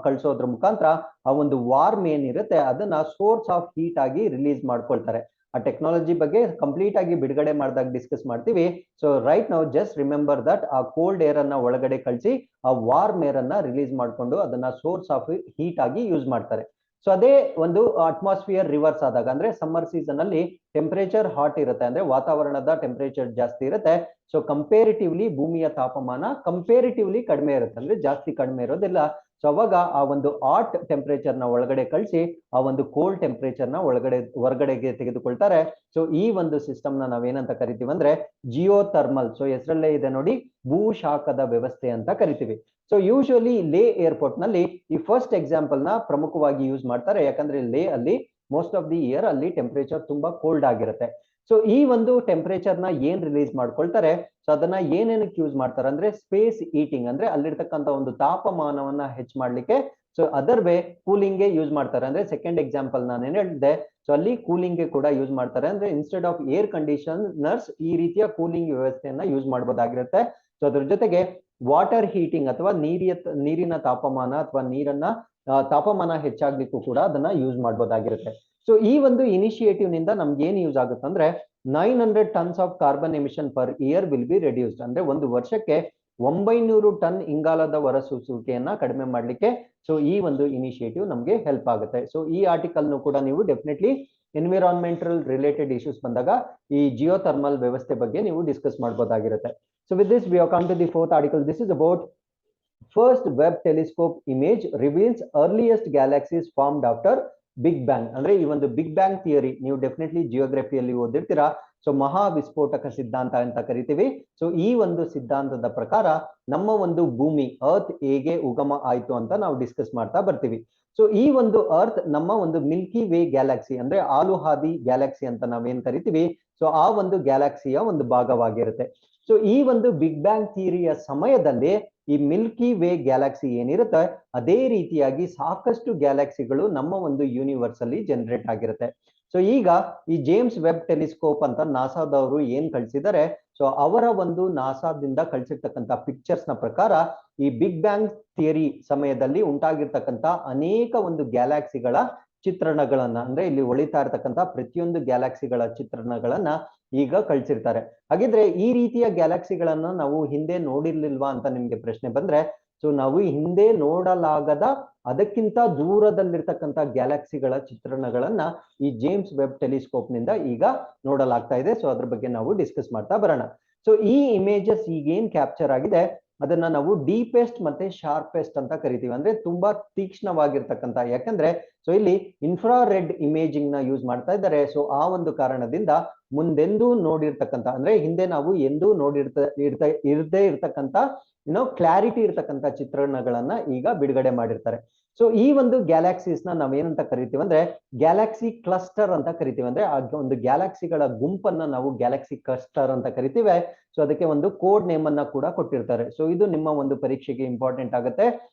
ಕಳ್ಸೋದ್ರ ಮುಖಾಂತರ ಆ ಒಂದು ವಾರ್ಮ್ ಏನಿರುತ್ತೆ ಅದನ್ನ ಸೋರ್ಸ್ ಆಫ್ ಹೀಟ್ ಆಗಿ ರಿಲೀಸ್ ಮಾಡ್ಕೊಳ್ತಾರೆ. ಆ ಟೆಕ್ನಾಲಜಿ ಬಗ್ಗೆ ಕಂಪ್ಲೀಟ್ ಆಗಿ ಬಿಡುಗಡೆ ಮಾಡಿದಾಗ ಡಿಸ್ಕಸ್ ಮಾಡ್ತೀವಿ. ಸೊ ರೈಟ್ ನಾವು ಜಸ್ಟ್ ರಿಮೆಂಬರ್ ದಟ್ ಆ ಕೋಲ್ಡ್ ಏರ್ ಅನ್ನ ಒಳಗಡೆ ಕಳಿಸಿ ಆ ವಾರ್ಮ್ ಏರ್ ಅನ್ನ ರಿಲೀಸ್ ಮಾಡ್ಕೊಂಡು ಅದನ್ನ ಸೋರ್ಸ್ ಆಫ್ ಹೀಟ್ ಆಗಿ ಯೂಸ್ ಮಾಡ್ತಾರೆ. ಸೊ ಅದೇ ಒಂದು ಅಟ್ಮಾಸ್ಫಿಯರ್ ರಿವರ್ಸ್ ಆದಾಗ ಅಂದ್ರೆ ಸಮ್ಮರ್ ಸೀಸನ್ ಅಲ್ಲಿ ಟೆಂಪರೇಚರ್ ಹಾಟ್ ಇರುತ್ತೆ, ಅಂದ್ರೆ ವಾತಾವರಣದ ಟೆಂಪರೇಚರ್ ಜಾಸ್ತಿ ಇರುತ್ತೆ. ಸೊ ಕಂಪೇರಿಟಿವ್ಲಿ ಭೂಮಿಯ ತಾಪಮಾನ ಕಂಪೇರಿಟಿವ್ಲಿ ಕಡಿಮೆ ಇರುತ್ತೆ, ಅಂದ್ರೆ ಜಾಸ್ತಿ ಕಡಿಮೆ ಇರೋದಿಲ್ಲ. ಸೊ ಅವಾಗ ಆ ಒಂದು ಹಾಟ್ ಟೆಂಪರೇಚರ್ ನ ಒಳಗಡೆ ಕಳಿಸಿ ಆ ಒಂದು ಕೋಲ್ಡ್ ಟೆಂಪರೇಚರ್ ನ ಹೊರಗಡೆಗೆ ತೆಗೆದುಕೊಳ್ತಾರೆ. ಸೊ ಈ ಒಂದು ಸಿಸ್ಟಮ್ ನ ನಾವೇನಂತ ಕರಿತೀವಿ ಅಂದ್ರೆ ಜಿಯೋ ಥರ್ಮಲ್. ಸೊ ಹೆಸರಲ್ಲೇ ಇದೆ ನೋಡಿ, ಭೂಶಾಖದ ವ್ಯವಸ್ಥೆ ಅಂತ ಕರಿತೀವಿ. ಸೊ ಯೂಶುವಲಿ ಲೇ ಏರ್ಪೋರ್ಟ್ ನಲ್ಲಿ ಈ ಫಸ್ಟ್ ಎಕ್ಸಾಂಪಲ್ ನ ಪ್ರಮುಖವಾಗಿ ಯೂಸ್ ಮಾಡ್ತಾರೆ. ಯಾಕಂದ್ರೆ ಲೇ ಅಲ್ಲಿ ಮೋಸ್ಟ್ ಆಫ್ ದಿ ಇಯರ್ ಅಲ್ಲಿ ಟೆಂಪರೇಚರ್ ತುಂಬಾ ಕೋಲ್ಡ್ ಆಗಿರುತ್ತೆ. ಸೊ ಈ ಒಂದು ಟೆಂಪರೇಚರ್ ನ ಏನ್ ರಿಲೀಸ್ ಮಾಡ್ಕೊಳ್ತಾರೆ, ಸೊ ಅದನ್ನ ಏನೇನಕ್ಕೆ ಯೂಸ್ ಮಾಡ್ತಾರೆ ಅಂದ್ರೆ ಸ್ಪೇಸ್ ಹೀಟಿಂಗ್, ಅಂದ್ರೆ ಅಲ್ಲಿರ್ತಕ್ಕಂಥ ಒಂದು ತಾಪಮಾನವನ್ನ ಹೆಚ್ಚು ಮಾಡ್ಲಿಕ್ಕೆ. ಸೊ ಅದರ್ ವೇ ಕೂಲಿಂಗ್ ಗೆ ಯೂಸ್ ಮಾಡ್ತಾರೆ. ಅಂದ್ರೆ ಸೆಕೆಂಡ್ ಎಕ್ಸಾಂಪಲ್ ನಾನು ಏನ್ ಹೇಳಿದೆ, ಸೊ ಅಲ್ಲಿ ಕೂಲಿಂಗ್ ಗೆ ಕೂಡ ಯೂಸ್ ಮಾಡ್ತಾರೆ. ಅಂದ್ರೆ ಇನ್ಸ್ಟೆಡ್ ಆಫ್ ಏರ್ ಕಂಡೀಷನರ್ಸ್ ಈ ರೀತಿಯ ಕೂಲಿಂಗ್ ವ್ಯವಸ್ಥೆಯನ್ನ ಯೂಸ್ ಮಾಡಬಹುದಾಗಿರುತ್ತೆ. ಸೊ ಅದ್ರ ಜೊತೆಗೆ ವಾಟರ್ ಹೀಟಿಂಗ್ ಅಥವಾ ನೀರಿನ ತಾಪಮಾನ ಅಥವಾ ನೀರನ್ನ ತಾಪಮಾನ ಹೆಚ್ಚಾಗ್ಲಿಕ್ಕೂ ಕೂಡ ಅದನ್ನ ಯೂಸ್ ಮಾಡಬಹುದಾಗಿರುತ್ತೆ. ಸೊ ಈ ಒಂದು ಇನಿಷಿಯೇಟಿವ್ ನಿಂದ ನಮ್ಗೆ ಏನ್ ಯೂಸ್ ಆಗುತ್ತೆ ಅಂದ್ರೆ 900 tons of carbon emission per year will be reduced. ಅಂದ್ರೆ ಒಂದು ವರ್ಷಕ್ಕೆ 900 ಟನ್ ಇಂಗಾಲದ ಹೊರಸೂಸುವಿಕೆಯನ್ನ ಕಡಿಮೆ ಮಾಡ್ಲಿಕ್ಕೆ ಸೊ ಈ ಒಂದು ಇನಿಷಿಯೇಟಿವ್ ನಮ್ಗೆ ಹೆಲ್ಪ್ ಆಗುತ್ತೆ. ಸೊ ಈ ಆರ್ಟಿಕಲ್ ನು ಕೂಡ ನೀವು ಡೆಫಿನೆಟ್ಲಿ ಎನ್ವಿರಾನ್ಮೆಂಟಲ್ ರಿಲೇಟೆಡ್ ಇಶ್ಯೂಸ್ ಬಂದಾಗ ಈ ಜಿಯೋ ಥರ್ಮಲ್ ವ್ಯವಸ್ಥೆ ಬಗ್ಗೆ ನೀವು ಡಿಸ್ಕಸ್ ಮಾಡಬಹುದಾಗಿರುತ್ತೆ. So with this we have come to the fourth article. This is about first Webb telescope image reveals earliest galaxies formed after big bang. ಅಂದ್ರೆ ಈ ಒಂದು ಬಿಗ್ ಬ್ಯಾಂಗ್ ಥಿಯರಿ ನೀವು ಡೆಫಿನೆಟ್ಲಿ ಜಿಯೋಗ್ರಫಿಯಲ್ಲಿ ಓದಿರ್ತೀರಾ. ಸೊ ಮಹಾ ವಿಸ್ಫೋಟಕ ಸಿದ್ಧಾಂತ ಅಂತ ಕರಿತೀವಿ. ಸೊ ಈ ಒಂದು ಸಿದ್ಧಾಂತದ ಪ್ರಕಾರ ನಮ್ಮ ಒಂದು ಭೂಮಿ ಅರ್ತ್ ಹೇಗೆ ಉಗಮ ಆಯ್ತು ಅಂತ ನಾವು ಡಿಸ್ಕಸ್ ಮಾಡ್ತಾ ಬರ್ತೀವಿ. ಸೊ ಈ ಒಂದು ಅರ್ತ್ ನಮ್ಮ ಒಂದು ಮಿಲ್ಕಿ ವೇ ಗ್ಯಾಲಕ್ಸಿ ಅಂದ್ರೆ ಆಲುಹಾದಿ ಗ್ಯಾಲಕ್ಸಿ ಅಂತ ನಾವೇನ್ ಕರಿತೀವಿ, ಸೊ ಆ ಒಂದು ಗ್ಯಾಲಕ್ಸಿಯ ಒಂದು ಭಾಗವಾಗಿರುತ್ತೆ. ಸೊ ಈ ಒಂದು ಬಿಗ್ ಬ್ಯಾಂಗ್ ಥಿಯರಿಯ ಸಮಯದಲ್ಲಿ ಈ ಮಿಲ್ಕಿ ವೇ ಗ್ಯಾಲಕ್ಸಿ ಏನಿರುತ್ತೆ ಅದೇ ರೀತಿಯಾಗಿ ಸಾಕಷ್ಟು ಗ್ಯಾಲಕ್ಸಿಗಳು ನಮ್ಮ ಒಂದು ಯೂನಿವರ್ಸ್ ಅಲ್ಲಿ ಜನರೇಟ್ ಆಗಿರುತ್ತೆ. ಸೊ ಈಗ ಈ ಜೇಮ್ಸ್ ವೆಬ್ ಟೆಲಿಸ್ಕೋಪ್ ಅಂತ ನಾಸಾದವರು ಏನ್ ಕಳಿಸಿದ್ದಾರೆ, ಸೊ ಅವರ ಒಂದು ನಾಸಾದಿಂದ ಕಳಿಸಿರ್ತಕ್ಕಂಥ ಪಿಕ್ಚರ್ಸ್ ನ ಪ್ರಕಾರ ಈ ಬಿಗ್ ಬ್ಯಾಂಗ್ ಥಿಯರಿ ಸಮಯದಲ್ಲಿ ಉಂಟಾಗಿರ್ತಕ್ಕಂಥ ಅನೇಕ ಒಂದು ಗ್ಯಾಲಕ್ಸಿಗಳ ಚಿತ್ರಣಗಳನ್ನ ಅಂದ್ರೆ ಇಲ್ಲಿ ಹೊಳಿತಾ ಇರ್ತಕ್ಕಂಥ ಪ್ರತಿಯೊಂದು ಗ್ಯಾಲಕ್ಸಿಗಳ ಚಿತ್ರಣಗಳನ್ನ ಈಗ ಕಳ್ಸಿರ್ತಾರೆ. ಹಾಗಿದ್ರೆ ಈ ರೀತಿಯ ಗ್ಯಾಲಕ್ಸಿಗಳನ್ನ ನಾವು ಹಿಂದೆ ನೋಡಿರ್ಲಿಲ್ವಾ ಅಂತ ನಿಮ್ಗೆ ಪ್ರಶ್ನೆ ಬಂದ್ರೆ, ಸೊ ನಾವು ಹಿಂದೆ ನೋಡಲಾಗದ ಅದಕ್ಕಿಂತ ದೂರದಲ್ಲಿರ್ತಕ್ಕಂಥ ಗ್ಯಾಲಕ್ಸಿಗಳ ಚಿತ್ರಣಗಳನ್ನ ಈ ಜೇಮ್ಸ್ ವೆಬ್ ಟೆಲಿಸ್ಕೋಪ್ ನಿಂದ ಈಗ ನೋಡಲಾಗ್ತಾ ಇದೆ. ಸೊ ಅದ್ರ ಬಗ್ಗೆ ನಾವು ಡಿಸ್ಕಸ್ ಮಾಡ್ತಾ ಬರೋಣ. ಸೊ ಈ ಇಮೇಜಸ್ ಈಗೇನ್ ಕ್ಯಾಪ್ಚರ್ ಆಗಿದೆ ಅದನ್ನ ನಾವು ಡೀಪೆಸ್ಟ್ ಮತ್ತೆ ಶಾರ್ಪೆಸ್ಟ್ ಅಂತ ಕರಿತೀವಿ. ಅಂದ್ರೆ ತುಂಬಾ ತೀಕ್ಷ್ಣವಾಗಿರ್ತಕ್ಕಂಥ, ಯಾಕಂದ್ರೆ ಸೊ ಇಲ್ಲಿ ಇನ್ಫ್ರಾರೆಡ್ ಇಮೇಜಿಂಗ್ ನ ಯೂಸ್ ಮಾಡ್ತಾ ಇದ್ದಾರೆ. ಸೊ ಆ ಒಂದು ಕಾರಣದಿಂದ ಮುಂದೆಂದೂ ನೋಡಿರ್ತಕ್ಕಂಥ ಅಂದ್ರೆ ಹಿಂದೆ ನಾವು ಎಂದೂ ಇರದೇ ಇರ್ತಕ್ಕಂಥ ಕ್ಲಾರಿಟಿ ಇರ್ತಕ್ಕಂಥ ಚಿತ್ರಣಗಳನ್ನ ಈಗ ಬಿಡುಗಡೆ ಮಾಡಿರ್ತಾರೆ. ಸೊ ಈ ಒಂದು ಗ್ಯಾಲಕ್ಸೀಸ್ ನ ನಾವೇನಂತ ಕರಿತೀವಿ ಅಂದ್ರೆ ಗ್ಯಾಲಕ್ಸಿ ಕ್ಲಸ್ಟರ್ ಅಂತ ಕರಿತೀವಿ. ಅಂದ್ರೆ ಆ ಒಂದು ಗ್ಯಾಲಕ್ಸಿಗಳ ಗುಂಪನ್ನ ನಾವು ಗ್ಯಾಲಕ್ಸಿ ಕ್ಲಸ್ಟರ್ ಅಂತ ಕರಿತೀವಿ. ಸೊ ಅದಕ್ಕೆ ಒಂದು ಕೋಡ್ ನೇಮ್ ಅನ್ನ ಕೂಡ ಕೊಟ್ಟಿರ್ತಾರೆ. ಸೊ ಇದು ನಿಮ್ಮ ಒಂದು ಪರೀಕ್ಷೆಗೆ ಇಂಪಾರ್ಟೆಂಟ್ ಆಗುತ್ತೆ.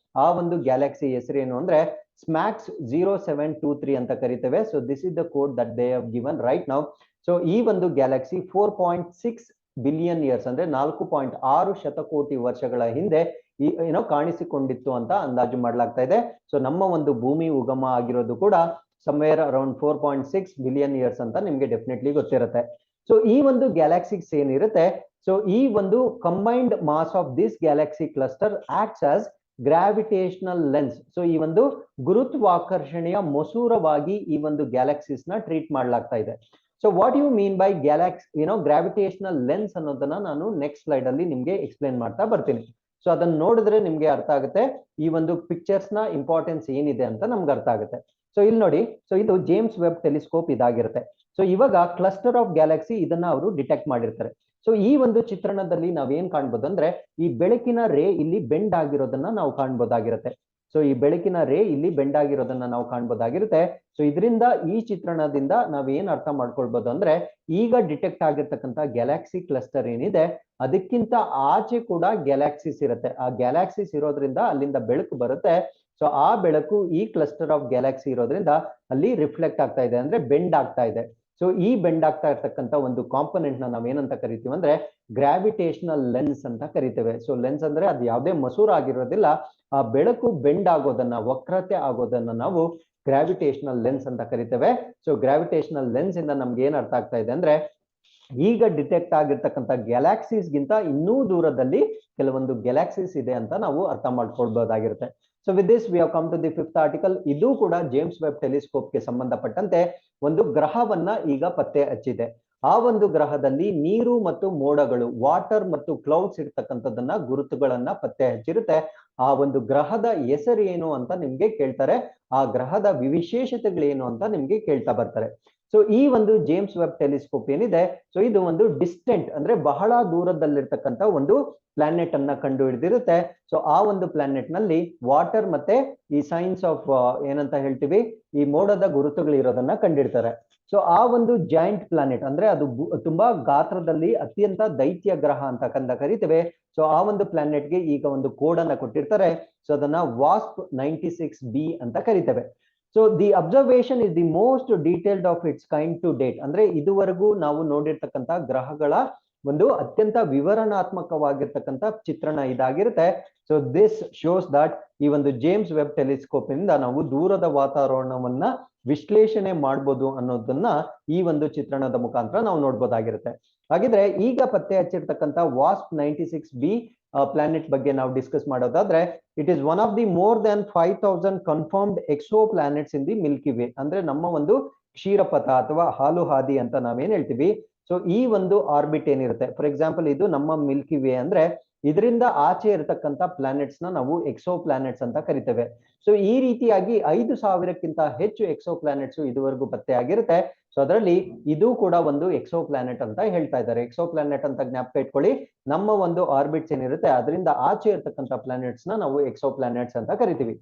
ಆ ಒಂದು ಗ್ಯಾಲಕ್ಸಿ ಹೆಸರೇನು ಅಂದ್ರೆ ಸ್ಮ್ಯಾಕ್ಸ್ 0723 ಅಂತ ಕರಿತೇವೆ. So this is the code that they have given right now. So ಈ ಒಂದು ಗ್ಯಾಲಕ್ಸಿ 4.6 ಬಿಲಿಯನ್ ಇಯರ್ಸ್ ಅಂದ್ರೆ 4.6 ಶತಕೋಟಿ ವರ್ಷಗಳ ಹಿಂದೆ ಕಾಣಿಸಿಕೊಂಡಿತ್ತು ಅಂತ ಅಂದಾಜು ಮಾಡಲಾಗ್ತಾ ಇದೆ. ಸೊ ನಮ್ಮ ಒಂದು ಭೂಮಿ ಉಗಮ ಆಗಿರೋದು ಕೂಡ ಸಮ್ವೇರ್ ಅರೌಂಡ್ 4.6 ಬಿಲಿಯನ್ ಇಯರ್ಸ್ ಅಂತ ನಿಮ್ಗೆ ಡೆಫಿನೆಟ್ಲಿ ಗೊತ್ತಿರುತ್ತೆ. ಸೊ ಈ ಒಂದು ಗ್ಯಾಲಕ್ಸಿಸ್ ಏನಿರುತ್ತೆ, ಸೊ ಈ ಒಂದು combined mass of this galaxy cluster acts as gravitational lens. So ಈ ಒಂದು ಗುರುತ್ವಾಕರ್ಷಣೆಯ ಮಸೂರವಾಗಿ ಈ ಒಂದು ಗ್ಯಾಲಕ್ಸಿಸ್ ನ ಟ್ರೀಟ್ ಮಾಡಲಾಗ್ತಾ ಇದೆ. So what you mean by gravitational lens ಅನ್ನೋದನ್ನ ನಾನು ನೆಕ್ಸ್ಟ್ ಸ್ಲೈಡ್ ಅಲ್ಲಿ ನಿಮ್ಗೆ ಎಕ್ಸ್ಪ್ಲೇನ್ ಮಾಡ್ತಾ ಬರ್ತೀನಿ. ಸೊ ಅದನ್ನ ನೋಡಿದ್ರೆ ನಿಮ್ಗೆ ಅರ್ಥ ಆಗುತ್ತೆ ಈ ಒಂದು ಪಿಕ್ಚರ್ಸ್ ನ ಇಂಪಾರ್ಟೆನ್ಸ್ ಏನಿದೆ ಅಂತ ನಮ್ಗೆ ಅರ್ಥ ಆಗುತ್ತೆ. ಸೊ ಇಲ್ಲಿ ನೋಡಿ, ಸೊ ಇದು ಜೇಮ್ಸ್ ವೆಬ್ ಟೆಲಿಸ್ಕೋಪ್ ಇದಾಗಿರುತ್ತೆ. ಸೊ ಇವಾಗ ಕ್ಲಸ್ಟರ್ ಆಫ್ ಗ್ಯಾಲಕ್ಸಿ ಇದನ್ನ ಅವರು ಡಿಟೆಕ್ಟ್ ಮಾಡಿರ್ತಾರೆ. ಸೊ ಈ ಒಂದು ಚಿತ್ರಣದಲ್ಲಿ ನಾವೇನ್ ಕಾಣ್ಬೋದು ಅಂದ್ರೆ ಈ ಬೆಳಕಿನ ರೇ ಇಲ್ಲಿ ಬೆಂಡ್ ಆಗಿರೋದನ್ನ ನಾವು ಕಾಣ್ಬೋದಾಗಿರುತ್ತೆ. ಸೊ ಈ ಬೆಳಕಿನ ರೇ ಇಲ್ಲಿ ಬೆಂಡ್ ಆಗಿರೋದನ್ನ ನಾವು ಕಾಣ್ಬೋದಾಗಿರುತ್ತೆ. ಸೊ ಇದರಿಂದ ಈ ಚಿತ್ರಣದಿಂದ ನಾವೇನ್ ಅರ್ಥ ಮಾಡ್ಕೊಳ್ಬೋದು ಅಂದ್ರೆ ಈಗ ಡಿಟೆಕ್ಟ್ ಆಗಿರ್ತಕ್ಕಂಥ ಗ್ಯಾಲಕ್ಸಿ ಕ್ಲಸ್ಟರ್ ಏನಿದೆ ಅದಕ್ಕಿಂತ ಆಚೆ ಕೂಡ ಗ್ಯಾಲಕ್ಸಿಸ್ ಇರುತ್ತೆ. ಆ ಗ್ಯಾಲಕ್ಸಿಸ್ ಇರೋದ್ರಿಂದ ಅಲ್ಲಿಂದ ಬೆಳಕು ಬರುತ್ತೆ. ಸೊ ಆ ಬೆಳಕು ಈ ಕ್ಲಸ್ಟರ್ ಆಫ್ ಗ್ಯಾಲಕ್ಸಿ ಇರೋದ್ರಿಂದ ಅಲ್ಲಿ ರಿಫ್ಲೆಕ್ಟ್ ಆಗ್ತಾ ಇದೆ, ಅಂದ್ರೆ ಬೆಂಡ್ ಆಗ್ತಾ ಇದೆ. ಸೊ ಈ ಬೆಂಡ್ ಆಗ್ತಾ ಇರ್ತಕ್ಕಂಥ ಒಂದು ಕಾಂಪೊನೆಂಟ್ ನ ನಾವೇನಂತ ಕರಿತೀವಿ ಅಂದ್ರೆ ಗ್ರಾವಿಟೇಷನಲ್ ಲೆನ್ಸ್ ಅಂತ ಕರಿತೇವೆ. ಸೊ ಲೆನ್ಸ್ ಅಂದ್ರೆ ಅದು ಯಾವುದೇ ಮಸೂರ ಆಗಿರೋದಿಲ್ಲ, ಆ ಬೆಳಕು ಬೆಂಡ್ ಆಗೋದನ್ನ, ವಕ್ರತೆ ಆಗೋದನ್ನ ನಾವು ಗ್ರಾವಿಟೇಷನಲ್ ಲೆನ್ಸ್ ಅಂತ ಕರಿತೇವೆ. ಸೊ ಗ್ರಾವಿಟೇಷನಲ್ ಲೆನ್ಸ್ ಇಂದ ನಮ್ಗೆ ಏನ್ ಅರ್ಥ ಆಗ್ತಾ ಇದೆ ಅಂದ್ರೆ ಈಗ ಡಿಟೆಕ್ಟ್ ಆಗಿರ್ತಕ್ಕಂಥ ಗ್ಯಾಲಕ್ಸೀಸ್ ಗಿಂತ ಇನ್ನೂ ದೂರದಲ್ಲಿ ಕೆಲವೊಂದು ಗ್ಯಾಲಕ್ಸೀಸ್ ಇದೆ ಅಂತ ನಾವು ಅರ್ಥ ಮಾಡ್ಕೊಳ್ಬಹುದಾಗಿರುತ್ತೆ. So with this we have come to the 5th article. ಇದು ಕೂಡ ಜೇಮ್ಸ್ ವೆಬ್ ಟೆಲಿಸ್ಕೋಪ್ಗೆ ಸಂಬಂಧಪಟ್ಟಂತೆ ಒಂದು ಗ್ರಹವನ್ನ ಈಗ ಪತ್ತೆ ಹಚ್ಚಿದೆ. ಆ ಒಂದು ಗ್ರಹದಲ್ಲಿ ನೀರು ಮತ್ತು ಮೋಡಗಳು, ವಾಟರ್ ಮತ್ತು ಕ್ಲೌಡ್ಸ್ ಇರ್ತಕ್ಕಂಥದ್ದನ್ನ ಗುರುತುಗಳನ್ನ ಪತ್ತೆ ಹಚ್ಚಿರುತ್ತೆ. ಆ ಒಂದು ಗ್ರಹದ ಹೆಸರು ಏನು ಅಂತ ನಿಮ್ಗೆ ಕೇಳ್ತಾರೆ, ಆ ಗ್ರಹದ ವಿಶೇಷತೆಗಳೇನು ಅಂತ ನಿಮ್ಗೆ ಕೇಳ್ತಾ ಬರ್ತಾರೆ. ಸೊ ಈ ಒಂದು ಜೇಮ್ಸ್ ವೆಬ್ ಟೆಲಿಸ್ಕೋಪ್ ಏನಿದೆ, ಸೊ ಇದು ಒಂದು ಡಿಸ್ಟೆಂಟ್ ಅಂದ್ರೆ ಬಹಳ ದೂರದಲ್ಲಿರ್ತಕ್ಕಂಥ ಒಂದು ಪ್ಲಾನೆಟ್ ಅನ್ನ ಕಂಡು ಹಿಡಿದಿರುತ್ತೆ. ಸೊ ಆ ಒಂದು ಪ್ಲಾನೆಟ್ ನಲ್ಲಿ ವಾಟರ್ ಮತ್ತೆ ಈ ಸೈನ್ಸ್ ಆಫ್ ಏನಂತ ಹೇಳ್ತೀವಿ, ಈ ಮೋಡದ ಗುರುತುಗಳು ಇರೋದನ್ನ ಕಂಡಿಡ್ತಾರೆ. ಸೊ ಆ ಒಂದು ಜಾಯಿಂಟ್ ಪ್ಲಾನೆಟ್ ಅಂದ್ರೆ ಅದು ತುಂಬಾ ಗಾತ್ರದಲ್ಲಿ ಅತ್ಯಂತ ದೈತ್ಯ ಗ್ರಹ ಅಂತ ಕರಿತೇವೆ. ಸೊ ಆ ಒಂದು ಪ್ಲಾನೆಟ್ಗೆ ಈಗ ಒಂದು ಕೋಡ್ ಅನ್ನ ಕೊಟ್ಟಿರ್ತಾರೆ. ಸೊ ಅದನ್ನ ವಾಸ್ಪ್ 96b ಅಂತ ಕರಿತೇವೆ. So the observation is the most detailed of its kind to date. ಅಂದ್ರೆ ಇದುವರೆಗೂ ನಾವು ನೋಡಿರ್ತಕ್ಕಂಥ ಗ್ರಹಗಳ ಒಂದು ಅತ್ಯಂತ ವಿವರಣಾತ್ಮಕವಾಗಿರ್ತಕ್ಕಂಥ ಚಿತ್ರಣ ಇದಾಗಿರುತ್ತೆ. ಸೊ ದಿಸ್ ಶೋಸ್ ದಟ್ ಈ ಒಂದು ಜೇಮ್ಸ್ ವೆಬ್ ಟೆಲಿಸ್ಕೋಪ್ ಇಂದ ನಾವು ದೂರದ ವಾತಾವರಣವನ್ನ ವಿಶ್ಲೇಷಣೆ ಮಾಡ್ಬೋದು ಅನ್ನೋದನ್ನ ಈ ಒಂದು ಚಿತ್ರಣದ ಮುಖಾಂತರ ನಾವು ನೋಡ್ಬೋದಾಗಿರುತ್ತೆ. ಹಾಗಿದ್ರೆ ಈಗ ಪತ್ತೆ ಹಚ್ಚಿರ್ತಕ್ಕಂಥ ವಾಸ್ಪ್ 96b ಪ್ಲಾನೆಟ್ ಬಗ್ಗೆ ನಾವು ಡಿಸ್ಕಸ್ ಮಾಡೋದಾದ್ರೆ, it is one of the more than 5000 confirmed Exo planets in the Milky way. ಅಂದ್ರೆ ನಮ್ಮ ಒಂದು ಕ್ಷೀರಪಥ ಅಥವಾ ಹಾಲು ಹಾದಿ ಅಂತ ನಾವೇನ್ ಹೇಳ್ತೀವಿ, ಸೊ ಈ ಒಂದು ಆರ್ಬಿಟ್ ಏನಿರುತ್ತೆ, ಫಾರ್ ಎಕ್ಸಾಂಪಲ್ ಇದು ನಮ್ಮ ಮಿಲ್ಕಿ ವೇ ಅಂದ್ರೆ ಇದರಿಂದ ಆಚೆ ಇರತಕ್ಕಂತ ಪ್ಲಾನೆಟ್ಸ್ ನ ನಾವು ಎಕ್ಸೋ ಪ್ಲಾನೆಟ್ಸ್ ಅಂತ ಕರಿತೇವೆ. ಸೊ ಈ ರೀತಿಯಾಗಿ 5,000ಕ್ಕಿಂತ ಹೆಚ್ಚು ಎಕ್ಸೋ ಪ್ಲಾನೆಟ್ಸ್ ಇದುವರೆಗೂ ಪತ್ತೆ ಆಗಿರುತ್ತೆ. ಸೊ ಅದರಲ್ಲಿ ಇದು ಕೂಡ ಒಂದು ಎಕ್ಸೋ ಪ್ಲಾನೆಟ್ ಅಂತ ಹೇಳ್ತಾ ಇದ್ದಾರೆ. ಎಕ್ಸೋ ಪ್ಲಾನೆಟ್ ಅಂತ ಜ್ಞಾಪಕ ಇಟ್ಕೊಳ್ಳಿ, ನಮ್ಮ ಒಂದು ಆರ್ಬಿಟ್ಸ್ ಏನಿರುತ್ತೆ ಅದರಿಂದ ಆಚೆ ಇರತಕ್ಕಂತ ಪ್ಲಾನೆಟ್ಸ್ ನ ನಾವು ಎಕ್ಸೋ ಪ್ಲಾನೆಟ್ಸ್ ಅಂತ ಕರಿತೀವಿ.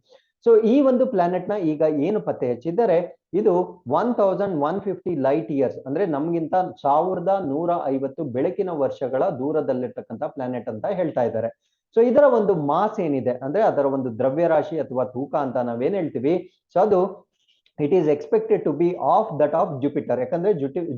ಸೊ ಈ ಒಂದು ಪ್ಲಾನೆಟ್ ನ ಈಗ ಏನು ಪತ್ತೆ ಹಚ್ಚಿದ್ದಾರೆ, ಇದು 1150 ಲೈಟ್ ಇಯರ್ಸ್ ಅಂದ್ರೆ ನಮ್ಗಿಂತ 1150 ಬೆಳಕಿನ ವರ್ಷಗಳ ದೂರದಲ್ಲಿರ್ತಕ್ಕಂಥ ಪ್ಲಾನೆಟ್ ಅಂತ ಹೇಳ್ತಾ ಇದ್ದಾರೆ. ಸೊ ಇದರ ಒಂದು ಮಾಸ್ ಏನಿದೆ ಅಂದ್ರೆ ಅದರ ಒಂದು ದ್ರವ್ಯರಾಶಿ ಅಥವಾ ತೂಕ ಅಂತ ನಾವೇನ್ ಹೇಳ್ತೀವಿ, ಸೊ ಅದು it is expected to be of that of Jupiter. ಯಾಕಂದ್ರೆ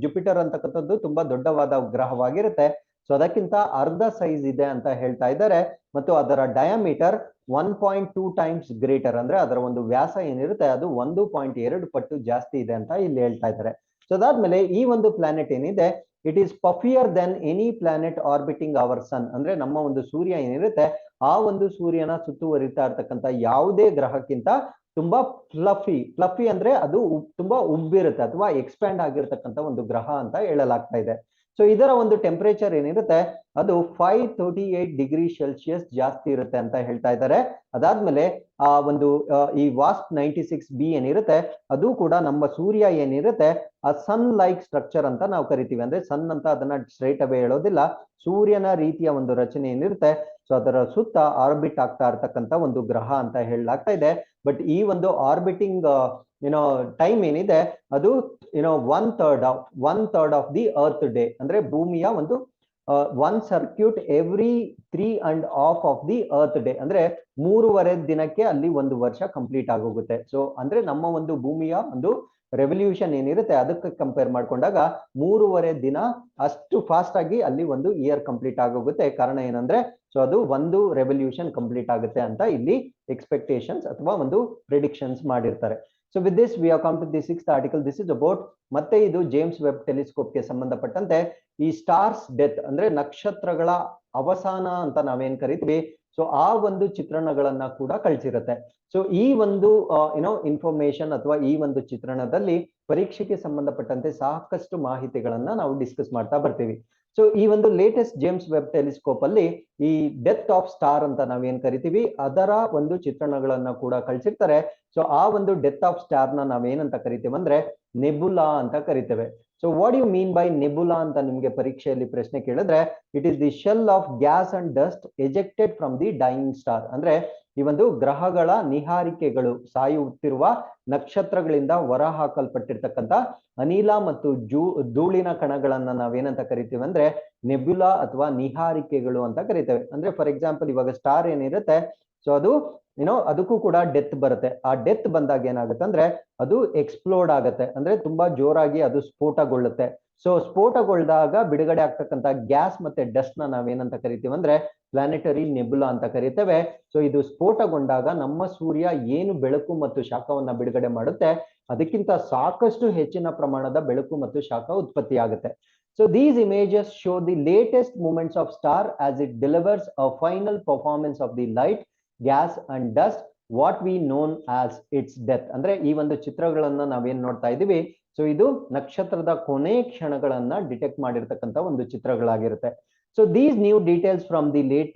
ಜುಪಿಟರ್ ಅಂತಕ್ಕಂಥದ್ದು ತುಂಬಾ ದೊಡ್ಡವಾದ ಗ್ರಹವಾಗಿರುತ್ತೆ. ಸೊ ಅದಕ್ಕಿಂತ ಅರ್ಧ ಸೈಜ್ ಇದೆ ಅಂತ ಹೇಳ್ತಾ ಇದ್ದಾರೆ. ಮತ್ತು ಅದರ ಡಯಾಮೀಟರ್ 1.2 ಟೈಮ್ಸ್ ಗ್ರೇಟರ್ ಅಂದ್ರೆ ಅದರ ಒಂದು ವ್ಯಾಸ ಏನಿರುತ್ತೆ ಅದು 1.2 ಪಟ್ಟು ಜಾಸ್ತಿ ಇದೆ ಅಂತ ಇಲ್ಲಿ ಹೇಳ್ತಾ ಇದ್ದಾರೆ. ಸೊ ಅದಾದ್ಮೇಲೆ ಈ ಒಂದು ಪ್ಲಾನೆಟ್ ಏನಿದೆ, it is puffier than any planet orbiting our sun. ಅಂದ್ರೆ ನಮ್ಮ ಒಂದು ಸೂರ್ಯ ಏನಿರುತ್ತೆ ಆ ಒಂದು ಸೂರ್ಯನ ಸುತ್ತುವರಿತಾ ಇರ್ತಕ್ಕಂಥ ಯಾವುದೇ ಗ್ರಹಕ್ಕಿಂತ ತುಂಬಾ ಫ್ಲಫಿ ಅಂದ್ರೆ ಅದು ತುಂಬಾ ಉಬ್ಬಿರುತ್ತೆ ಅಥವಾ ಎಕ್ಸ್ಪ್ಯಾಂಡ್ ಆಗಿರ್ತಕ್ಕಂಥ ಒಂದು ಗ್ರಹ ಅಂತ ಹೇಳಲಾಗ್ತಾ ಇದೆ. ಸೊ ಇದರ ಒಂದು ಟೆಂಪರೇಚರ್ ಏನಿರುತ್ತೆ ಅದು 538 ಡಿಗ್ರಿ ಸೆಲ್ಸಿಯಸ್ ಜಾಸ್ತಿ ಇರುತ್ತೆ ಅಂತ ಹೇಳ್ತಾ ಇದ್ದಾರೆ. ಅದಾದ್ಮೇಲೆ ಆ ಒಂದು ಈ ವಾಸ್ಪ್ 96b ಏನಿರುತ್ತೆ ಅದು ಕೂಡ ನಮ್ಮ ಸೂರ್ಯ ಏನಿರುತ್ತೆ ಆ ಸನ್ ಲೈಕ್ ಸ್ಟ್ರಕ್ಚರ್ ಅಂತ ನಾವು ಕರಿತೀವಿ. ಅಂದ್ರೆ ಸನ್ ಅಂತ ಅದನ್ನ ಸ್ಟ್ರೈಟ್ ಅವೇ ಹೇಳೋದಿಲ್ಲ, ಸೂರ್ಯನ ರೀತಿಯ ಒಂದು ರಚನೆ ಏನಿರುತ್ತೆ ಸೊ ಅದರ ಸುತ್ತ ಆರ್ಬಿಟ್ ಆಗ್ತಾ ಇರ್ತಕ್ಕಂಥ ಒಂದು ಗ್ರಹ ಅಂತ ಹೇಳಲಾಗ್ತಾ ಇದೆ. ಬಟ್ ಈ ಒಂದು ಆರ್ಬಿಟಿಂಗ್ ಟೈಮ್ ಏನಿದೆ ಅದು one third of the earth day. ಅಂದ್ರೆ ಭೂಮಿಯ ಒಂದು one circuit every 3.5 of the earth day. ಅಂದ್ರೆ 3.5 ದಿನಕ್ಕೆ ಅಲ್ಲಿ ಒಂದು ವರ್ಷ ಕಂಪ್ಲೀಟ್ ಆಗೋಗುತ್ತೆ. ಸೊ ಅಂದ್ರೆ ನಮ್ಮ ಒಂದು ಭೂಮಿಯ ಒಂದು ರೆವಲ್ಯೂಷನ್ ಏನಿರುತ್ತೆ ಅದಕ್ಕೆ ಕಂಪೇರ್ ಮಾಡ್ಕೊಂಡಾಗ 3.5 ದಿನ ಅಷ್ಟು ಫಾಸ್ಟ್ ಆಗಿ ಅಲ್ಲಿ ಒಂದು ಇಯರ್ ಕಂಪ್ಲೀಟ್ ಆಗೋಗುತ್ತೆ. ಕಾರಣ ಏನಂದ್ರೆ ಸೊ ಅದು ಒಂದು ರೆವಲ್ಯೂಷನ್ ಕಂಪ್ಲೀಟ್ ಆಗುತ್ತೆ ಅಂತ ಇಲ್ಲಿ ಎಕ್ಸ್ಪೆಕ್ಟೇಷನ್ಸ್ ಅಥವಾ ಒಂದು ಪ್ರಿಡಿಕ್ಷನ್ಸ್ ಮಾಡಿರ್ತಾರೆ. So with this we have come to the 6th article. This is about ಮತ್ತೆ ಇದು ಜೇಮ್ಸ್ ವೆಬ್ ಟೆಲಿಸ್ಕೋಪ್ಗೆ ಸಂಬಂಧಪಟ್ಟಂತೆ ಈ ಸ್ಟಾರ್ಸ್ ಡೆತ್ ಅಂದ್ರೆ ನಕ್ಷತ್ರಗಳ ಅವಸಾನ ಅಂತ ನಾವೇನ್ ಕರಿತೀವಿ, ಸೊ ಆ ಒಂದು ಚಿತ್ರಣಗಳನ್ನ ಕೂಡ ಕಳಿಸಿರುತ್ತೆ. ಸೊ ಈ ಒಂದು ಇನ್ಫಾರ್ಮೇಶನ್ ಅಥವಾ ಈ ಒಂದು ಚಿತ್ರಣದಲ್ಲಿ ಪರೀಕ್ಷೆಗೆ ಸಂಬಂಧಪಟ್ಟಂತೆ ಸಾಕಷ್ಟು ಮಾಹಿತಿಗಳನ್ನ ನಾವು ಡಿಸ್ಕಸ್ ಮಾಡ್ತಾ ಬರ್ತೀವಿ. ಸೊ ಈ ಒಂದು ಲೇಟೆಸ್ಟ್ ಜೇಮ್ಸ್ ವೆಬ್ ಟೆಲಿಸ್ಕೋಪ್ ಅಲ್ಲಿ ಈ ಡೆತ್ ಆಫ್ ಸ್ಟಾರ್ ಅಂತ ನಾವೇನ್ ಕರಿತೀವಿ ಅದರ ಒಂದು ಚಿತ್ರಣಗಳನ್ನ ಕೂಡ ಕಳಿಸಿರ್ತಾರೆ. ಸೊ ಆ ಒಂದು ಡೆತ್ ಆಫ್ ಸ್ಟಾರ್ ನ ನಾವೇನಂತ ಕರಿತೇವೆ ಅಂದ್ರೆ ನೆಬುಲಾ ಅಂತ ಕರಿತೇವೆ. So what you mean by nebula ಅಂತ ನಿಮ್ಗೆ ಪರೀಕ್ಷೆಯಲ್ಲಿ ಪ್ರಶ್ನೆ ಕೇಳಿದ್ರೆ, it is the shell of gas and dust ejected from the dying star. ಅಂದ್ರೆ ಈ ಒಂದು ಗ್ರಹಗಳ ನಿಹಾರಿಕೆಗಳು ಸಾಯುತ್ತಿರುವ ನಕ್ಷತ್ರಗಳಿಂದ ಹೊರ ಹಾಕಲ್ಪಟ್ಟಿರ್ತಕ್ಕಂಥ ಅನಿಲ ಮತ್ತು ಧೂಳಿನ ಕಣಗಳನ್ನ ನಾವೇನಂತ ಕರಿತೀವಿ ಅಂದ್ರೆ ನೆಬ್ಯುಲಾ ಅಥವಾ ನಿಹಾರಿಕೆಗಳು ಅಂತ ಕರಿತೇವೆ. ಅಂದ್ರೆ ಫಾರ್ ಎಕ್ಸಾಂಪಲ್ ಇವಾಗ ಸ್ಟಾರ್ ಏನಿರುತ್ತೆ ಸೊ ಅದು ಅದಕ್ಕೂ ಕೂಡ ಡೆತ್ ಬರುತ್ತೆ. ಆ ಡೆತ್ ಬಂದಾಗ ಏನಾಗುತ್ತೆ ಅಂದ್ರೆ ಅದು ಎಕ್ಸ್ಪ್ಲೋಡ್ ಆಗುತ್ತೆ, ಅಂದ್ರೆ ತುಂಬಾ ಜೋರಾಗಿ ಅದು ಸ್ಫೋಟಗೊಳ್ಳುತ್ತೆ. ಸೊ ಸ್ಫೋಟಗೊಳ್ದಾಗ ಬಿಡುಗಡೆ ಆಗ್ತಕ್ಕಂಥ ಗ್ಯಾಸ್ ಮತ್ತೆ ಡಸ್ಟ್ ನ ನಾವೇನಂತ ಕರಿತೀವಿ ಅಂದ್ರೆ ಪ್ಲಾನೆಟರಿ ನೆಬುಲಾ ಅಂತ ಕರಿತೇವೆ. ಸೊ ಇದು ಸ್ಫೋಟಗೊಂಡಾಗ ನಮ್ಮ ಸೂರ್ಯ ಏನು ಬೆಳಕು ಮತ್ತು ಶಾಖವನ್ನ ಬಿಡುಗಡೆ ಮಾಡುತ್ತೆ ಅದಕ್ಕಿಂತ ಸಾಕಷ್ಟು ಹೆಚ್ಚಿನ ಪ್ರಮಾಣದ ಬೆಳಕು ಮತ್ತು ಶಾಖ ಉತ್ಪತ್ತಿ ಆಗುತ್ತೆ. So these images show the latest movements of star as it delivers a final performance of the light, gas and dust, what we known as its death. ಅಂದ್ರೆ ಈ ಒಂದು ಚಿತ್ರಗಳನ್ನ ನಾವೇನ್ ನೋಡ್ತಾ ಇದೀವಿ ಸೊ ಇದು ನಕ್ಷತ್ರದ ಕೊನೆ ಕ್ಷಣಗಳನ್ನ ಡಿಟೆಕ್ಟ್ ಮಾಡಿರ್ತಕ್ಕಂಥ ಒಂದು ಚಿತ್ರಗಳಾಗಿರುತ್ತೆ. So these new details from the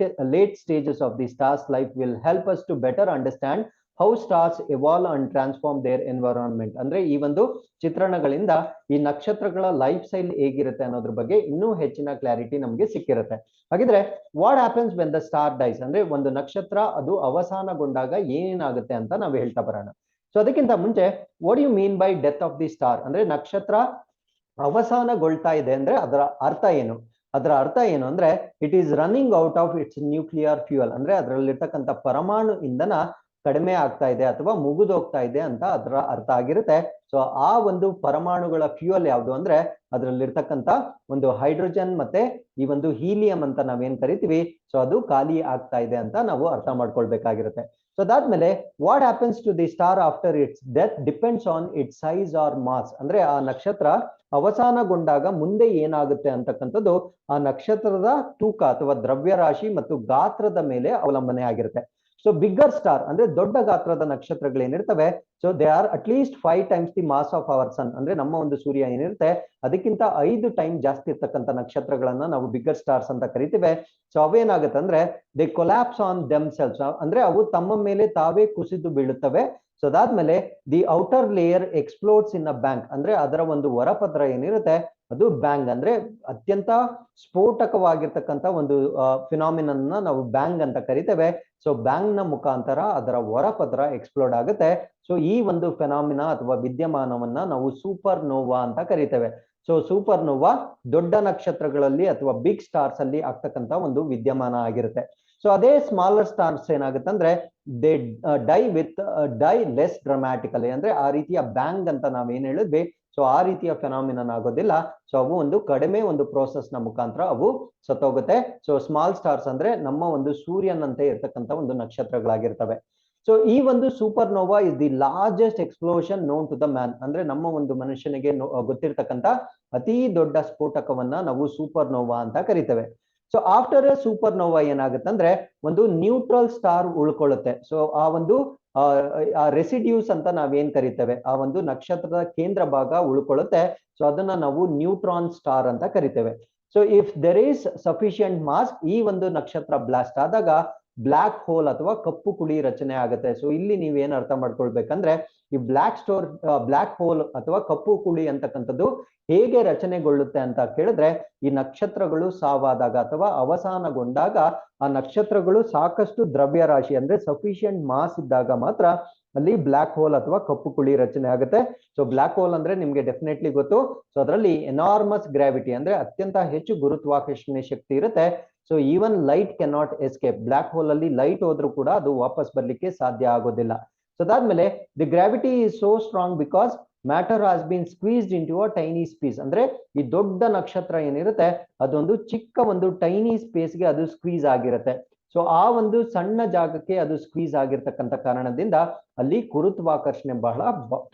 late stages of the star's life will help us to better understand how stars evolve and transform their environment. ಅಂದ್ರೆ ಈ ಒಂದು ಚಿತ್ರಣಗಳಿಂದ ಈ ನಕ್ಷತ್ರಗಳ ಲೈಫ್ ಸ್ಟೈಲ್ ಹೇಗಿರುತ್ತೆ ಅನ್ನೋದ್ರ ಬಗ್ಗೆ ಇನ್ನೂ ಹೆಚ್ಚಿನ ಕ್ಲಾರಿಟಿ ನಮಗೆ ಸಿಕ್ಕಿರುತ್ತೆ. ಹಾಗಿದ್ರೆ what happens when the star dies, ಅಂದ್ರೆ ಒಂದು ನಕ್ಷತ್ರ ಅದು ಅವಸಾನಗೊಂಡಾಗ ಏನೇನಾಗುತ್ತೆ ಅಂತ ನಾವು ಹೇಳ್ತಾ ಬರೋಣ. ಸೊ ಅದಕ್ಕಿಂತ ಮುಂಚೆ what you mean by death of the star, ಅಂದ್ರೆ ನಕ್ಷತ್ರ ಅವಸಾನಗೊಳ್ತಾ ಇದೆ ಅಂದ್ರೆ ಅದರ ಅರ್ಥ ಏನು? ಅದರ ಅರ್ಥ ಏನು ಅಂದ್ರೆ it is running out of it's nuclear fuel. ಅಂದ್ರೆ ಅದರಲ್ಲಿರ್ತಕ್ಕಂಥ ಪರಮಾಣು ಇಂಧನ ಕಡಿಮೆ ಆಗ್ತಾ ಇದೆ ಅಥವಾ ಮುಗಿದೋಗ್ತಾ ಇದೆ ಅಂತ ಅದರ ಅರ್ಥ ಆಗಿರುತ್ತೆ. ಸೊ ಆ ಒಂದು ಪರಮಾಣುಗಳ ಫ್ಯೂಯಲ್ ಯಾವುದು ಅಂದ್ರೆ ಅದರಲ್ಲಿರ್ತಕ್ಕಂಥ ಒಂದು ಹೈಡ್ರೋಜನ್ ಮತ್ತೆ ಈ ಒಂದು ಹೀಲಿಯಂ ಅಂತ ನಾವೇನ್ ಕರಿತೀವಿ ಸೊ ಅದು ಖಾಲಿ ಆಗ್ತಾ ಇದೆ ಅಂತ ನಾವು ಅರ್ಥ ಮಾಡ್ಕೊಳ್ಬೇಕಾಗಿರುತ್ತೆ. ಸೊ ಅದಾದ್ಮೇಲೆ what happens to the star after its death depends on its size or mass. ಅಂದ್ರೆ ಆ ನಕ್ಷತ್ರ ಅವಸಾನಗೊಂಡಾಗ ಮುಂದೆ ಏನಾಗುತ್ತೆ ಅಂತಕ್ಕಂಥದ್ದು ಆ ನಕ್ಷತ್ರದ ತೂಕ ಅಥವಾ ದ್ರವ್ಯರಾಶಿ ಮತ್ತು ಗಾತ್ರದ ಮೇಲೆ ಅವಲಂಬನೆ ಆಗಿರುತ್ತೆ. ಸೊ ಬಿಗ್ಗರ್ ಸ್ಟಾರ್ ಅಂದ್ರೆ ದೊಡ್ಡ ಗಾತ್ರದ ನಕ್ಷತ್ರಗಳೇನಿರ್ತವೆ, so they are at least 5 times the mass of our sun. ಅಂದ್ರೆ ನಮ್ಮ ಒಂದು ಸೂರ್ಯ ಏನಿರುತ್ತೆ ಅದಕ್ಕಿಂತ 5 ಟೈಮ್ ಜಾಸ್ತಿ ಇರ್ತಕ್ಕಂಥ ನಕ್ಷತ್ರಗಳನ್ನ ನಾವು ಬಿಗ್ಗರ್ ಸ್ಟಾರ್ಸ್ ಅಂತ ಕರಿತೀವಿ. ಸೊ ಅವೇನಾಗುತ್ತೆ ಅಂದ್ರೆ ದೇ ಕೊಲ್ಯಾಪ್ಸ್ ಆನ್ ದೆಮ್ಸೆಲ್ಸ್, ಅಂದ್ರೆ ಅವು ತಮ್ಮ ಮೇಲೆ ತಾವೇ ಕುಸಿದು ಬೀಳುತ್ತವೆ. ಸೊ ಅದಾದ್ಮೇಲೆ the outer layer explodes in a bang, ಅಂದ್ರೆ ಅದರ ಒಂದು ಹೊರಪದ್ರ ಏನಿರುತ್ತೆ ಅದು ಬ್ಯಾಂಗ್ ಅಂದ್ರೆ ಅತ್ಯಂತ ಸ್ಫೋಟಕವಾಗಿರ್ತಕ್ಕಂಥ ಒಂದು ಫಿನಾಮಿನನ್ ನಾವು ಬ್ಯಾಂಗ್ ಅಂತ ಕರಿತೇವೆ. ಸೊ ಬ್ಯಾಂಗ್ ನ ಮುಖಾಂತರ ಅದರ ಹೊರಪದ್ರ ಎಕ್ಸ್ಪ್ಲೋಡ್ ಆಗುತ್ತೆ. ಸೊ ಈ ಒಂದು ಫೆನಾಮಿನಾ ಅಥವಾ ವಿದ್ಯಮಾನವನ್ನ ನಾವು ಸೂಪರ್ ನೋವಾ ಅಂತ ಕರಿತೇವೆ. ಸೊ ಸೂಪರ್ ನೋವಾ ದೊಡ್ಡ ನಕ್ಷತ್ರಗಳಲ್ಲಿ ಅಥವಾ ಬಿಗ್ ಸ್ಟಾರ್ಸ್ ಅಲ್ಲಿ ಆಗ್ತಕ್ಕಂಥ ಒಂದು ವಿದ್ಯಮಾನ ಆಗಿರುತ್ತೆ. ಸೊ ಅದೇ ಸ್ಮಾಲರ್ ಸ್ಟಾರ್ಸ್ ಏನಾಗುತ್ತೆ ಅಂದ್ರೆ ದೇ ಡೈ ಲೆಸ್ ಡ್ರಾಮ್ಯಾಟಿಕಲಿ, ಅಂದ್ರೆ ಆ ರೀತಿಯ ಬ್ಯಾಂಗ್ ಅಂತ ನಾವೇನ್ ಹೇಳಿದ್ವಿ ಸೊ ಆ ರೀತಿಯ ಫೆನಾಮಿನನ್ ಆಗೋದಿಲ್ಲ. ಸೊ ಅವು ಒಂದು ಕಡಿಮೆ ಒಂದು ಪ್ರೋಸೆಸ್ ನ ಮುಖಾಂತರ ಅವು ಸತ್ತೋಗುತ್ತೆ. ಸೊ ಸ್ಮಾಲ್ ಸ್ಟಾರ್ಸ್ ಅಂದ್ರೆ ನಮ್ಮ ಒಂದು ಸೂರ್ಯನಂತೆ ಇರ್ತಕ್ಕಂಥ ಒಂದು ನಕ್ಷತ್ರಗಳಾಗಿರ್ತವೆ. ಸೊ ಈ ಒಂದು supernova is the largest explosion known to the man, ಅಂದ್ರೆ ನಮ್ಮ ಒಂದು ಮನುಷ್ಯನಿಗೆ ಗೊತ್ತಿರ್ತಕ್ಕಂಥ ಅತಿ ದೊಡ್ಡ ಸ್ಫೋಟಕವನ್ನ ನಾವು ಸೂಪರ್ ನೋವಾ ಅಂತ ಕರಿತೇವೆ. ಸೊ ಆಫ್ಟರ್ ಎ ಸೂಪರ್ ನೋವಾ ಏನಾಗುತ್ತೆ ಅಂದ್ರೆ ಒಂದು ನ್ಯೂಟ್ರಲ್ ಸ್ಟಾರ್ ಉಳ್ಕೊಳ್ಳುತ್ತೆ. ಸೊ ಆ ಒಂದು ಆ ರೆಸಿಡ್ಯೂಸ್ ಅಂತ ನಾವೇನ್ ಕರಿತೇವೆ, ಆ ಒಂದು ನಕ್ಷತ್ರದ ಕೇಂದ್ರ ಭಾಗ ಉಳ್ಕೊಳ್ಳುತ್ತೆ. ಸೊ ಅದನ್ನ ನಾವು ನ್ಯೂಟ್ರಾನ್ ಸ್ಟಾರ್ ಅಂತ ಕರಿತೇವೆ. So if there is sufficient mass, ಈ ಒಂದು ನಕ್ಷತ್ರ ಬ್ಲಾಸ್ಟ್ ಆದಾಗ ಬ್ಲಾಕ್ ಹೋಲ್ ಅಥವಾ ಕಪ್ಪು ಕುಳಿ ರಚನೆ ಆಗುತ್ತೆ. ಸೊ ಇಲ್ಲಿ ನೀವೇನ್ ಅರ್ಥ ಮಾಡ್ಕೊಳ್ಬೇಕಂದ್ರೆ ಈ ಬ್ಲಾಕ್ ಹೋಲ್ ಅಥವಾ ಕಪ್ಪು ಕುಳಿ ಅಂತಕ್ಕಂಥದ್ದು ಹೇಗೆ ರಚನೆಗೊಳ್ಳುತ್ತೆ ಅಂತ ಕೇಳಿದ್ರೆ, ಈ ನಕ್ಷತ್ರಗಳು ಸಾವಾದಾಗ ಅಥವಾ ಅವಸಾನಗೊಂಡಾಗ ಆ ನಕ್ಷತ್ರಗಳು ಸಾಕಷ್ಟು ದ್ರವ್ಯರಾಶಿ ಅಂದ್ರೆ ಸಫಿಶಿಯಂಟ್ ಮಾಸ್ ಇದ್ದಾಗ ಮಾತ್ರ ಅಲ್ಲಿ ಬ್ಲಾಕ್ ಹೋಲ್ ಅಥವಾ ಕಪ್ಪು ಕುಳಿ ರಚನೆ ಆಗುತ್ತೆ. ಸೊ ಬ್ಲಾಕ್ ಹೋಲ್ ಅಂದ್ರೆ ನಿಮ್ಗೆ ಡೆಫಿನೆಟ್ಲಿ ಗೊತ್ತು. ಸೊ ಅದರಲ್ಲಿ ಎನಾರ್ಮಸ್ ಗ್ರಾವಿಟಿ ಅಂದ್ರೆ ಅತ್ಯಂತ ಹೆಚ್ಚು ಗುರುತ್ವಾಕರ್ಷಣೆ ಶಕ್ತಿ ಇರುತ್ತೆ. So even light can not escape, black hole ಅಲ್ಲಿ ಲೈಟ್ ಹೋದ್ರೂ ಕೂಡ ಅದು ವಾಪಸ್ ಬರ್ಲಿಕ್ಕೆ ಸಾಧ್ಯ ಆಗೋದಿಲ್ಲ. ಸೊ ಅದಾದ್ಮೇಲೆ the gravity is so strong because matter has been squeezed into a tiny space, ಅಂದ್ರೆ ಈ ದೊಡ್ಡ ನಕ್ಷತ್ರ ಏನಿರುತ್ತೆ ಅದೊಂದು ಚಿಕ್ಕ ಒಂದು ಟೈನಿ ಸ್ಪೇಸ್ಗೆ ಅದು ಸ್ಕ್ವೀಸ್ ಆಗಿರುತ್ತೆ. ಸೊ ಆ ಒಂದು ಸಣ್ಣ ಜಾಗಕ್ಕೆ ಅದು ಸ್ಕ್ವೀಸ್ ಆಗಿರ್ತಕ್ಕಂಥ ಕಾರಣದಿಂದ ಅಲ್ಲಿ ಗುರುತ್ವಾಕರ್ಷಣೆ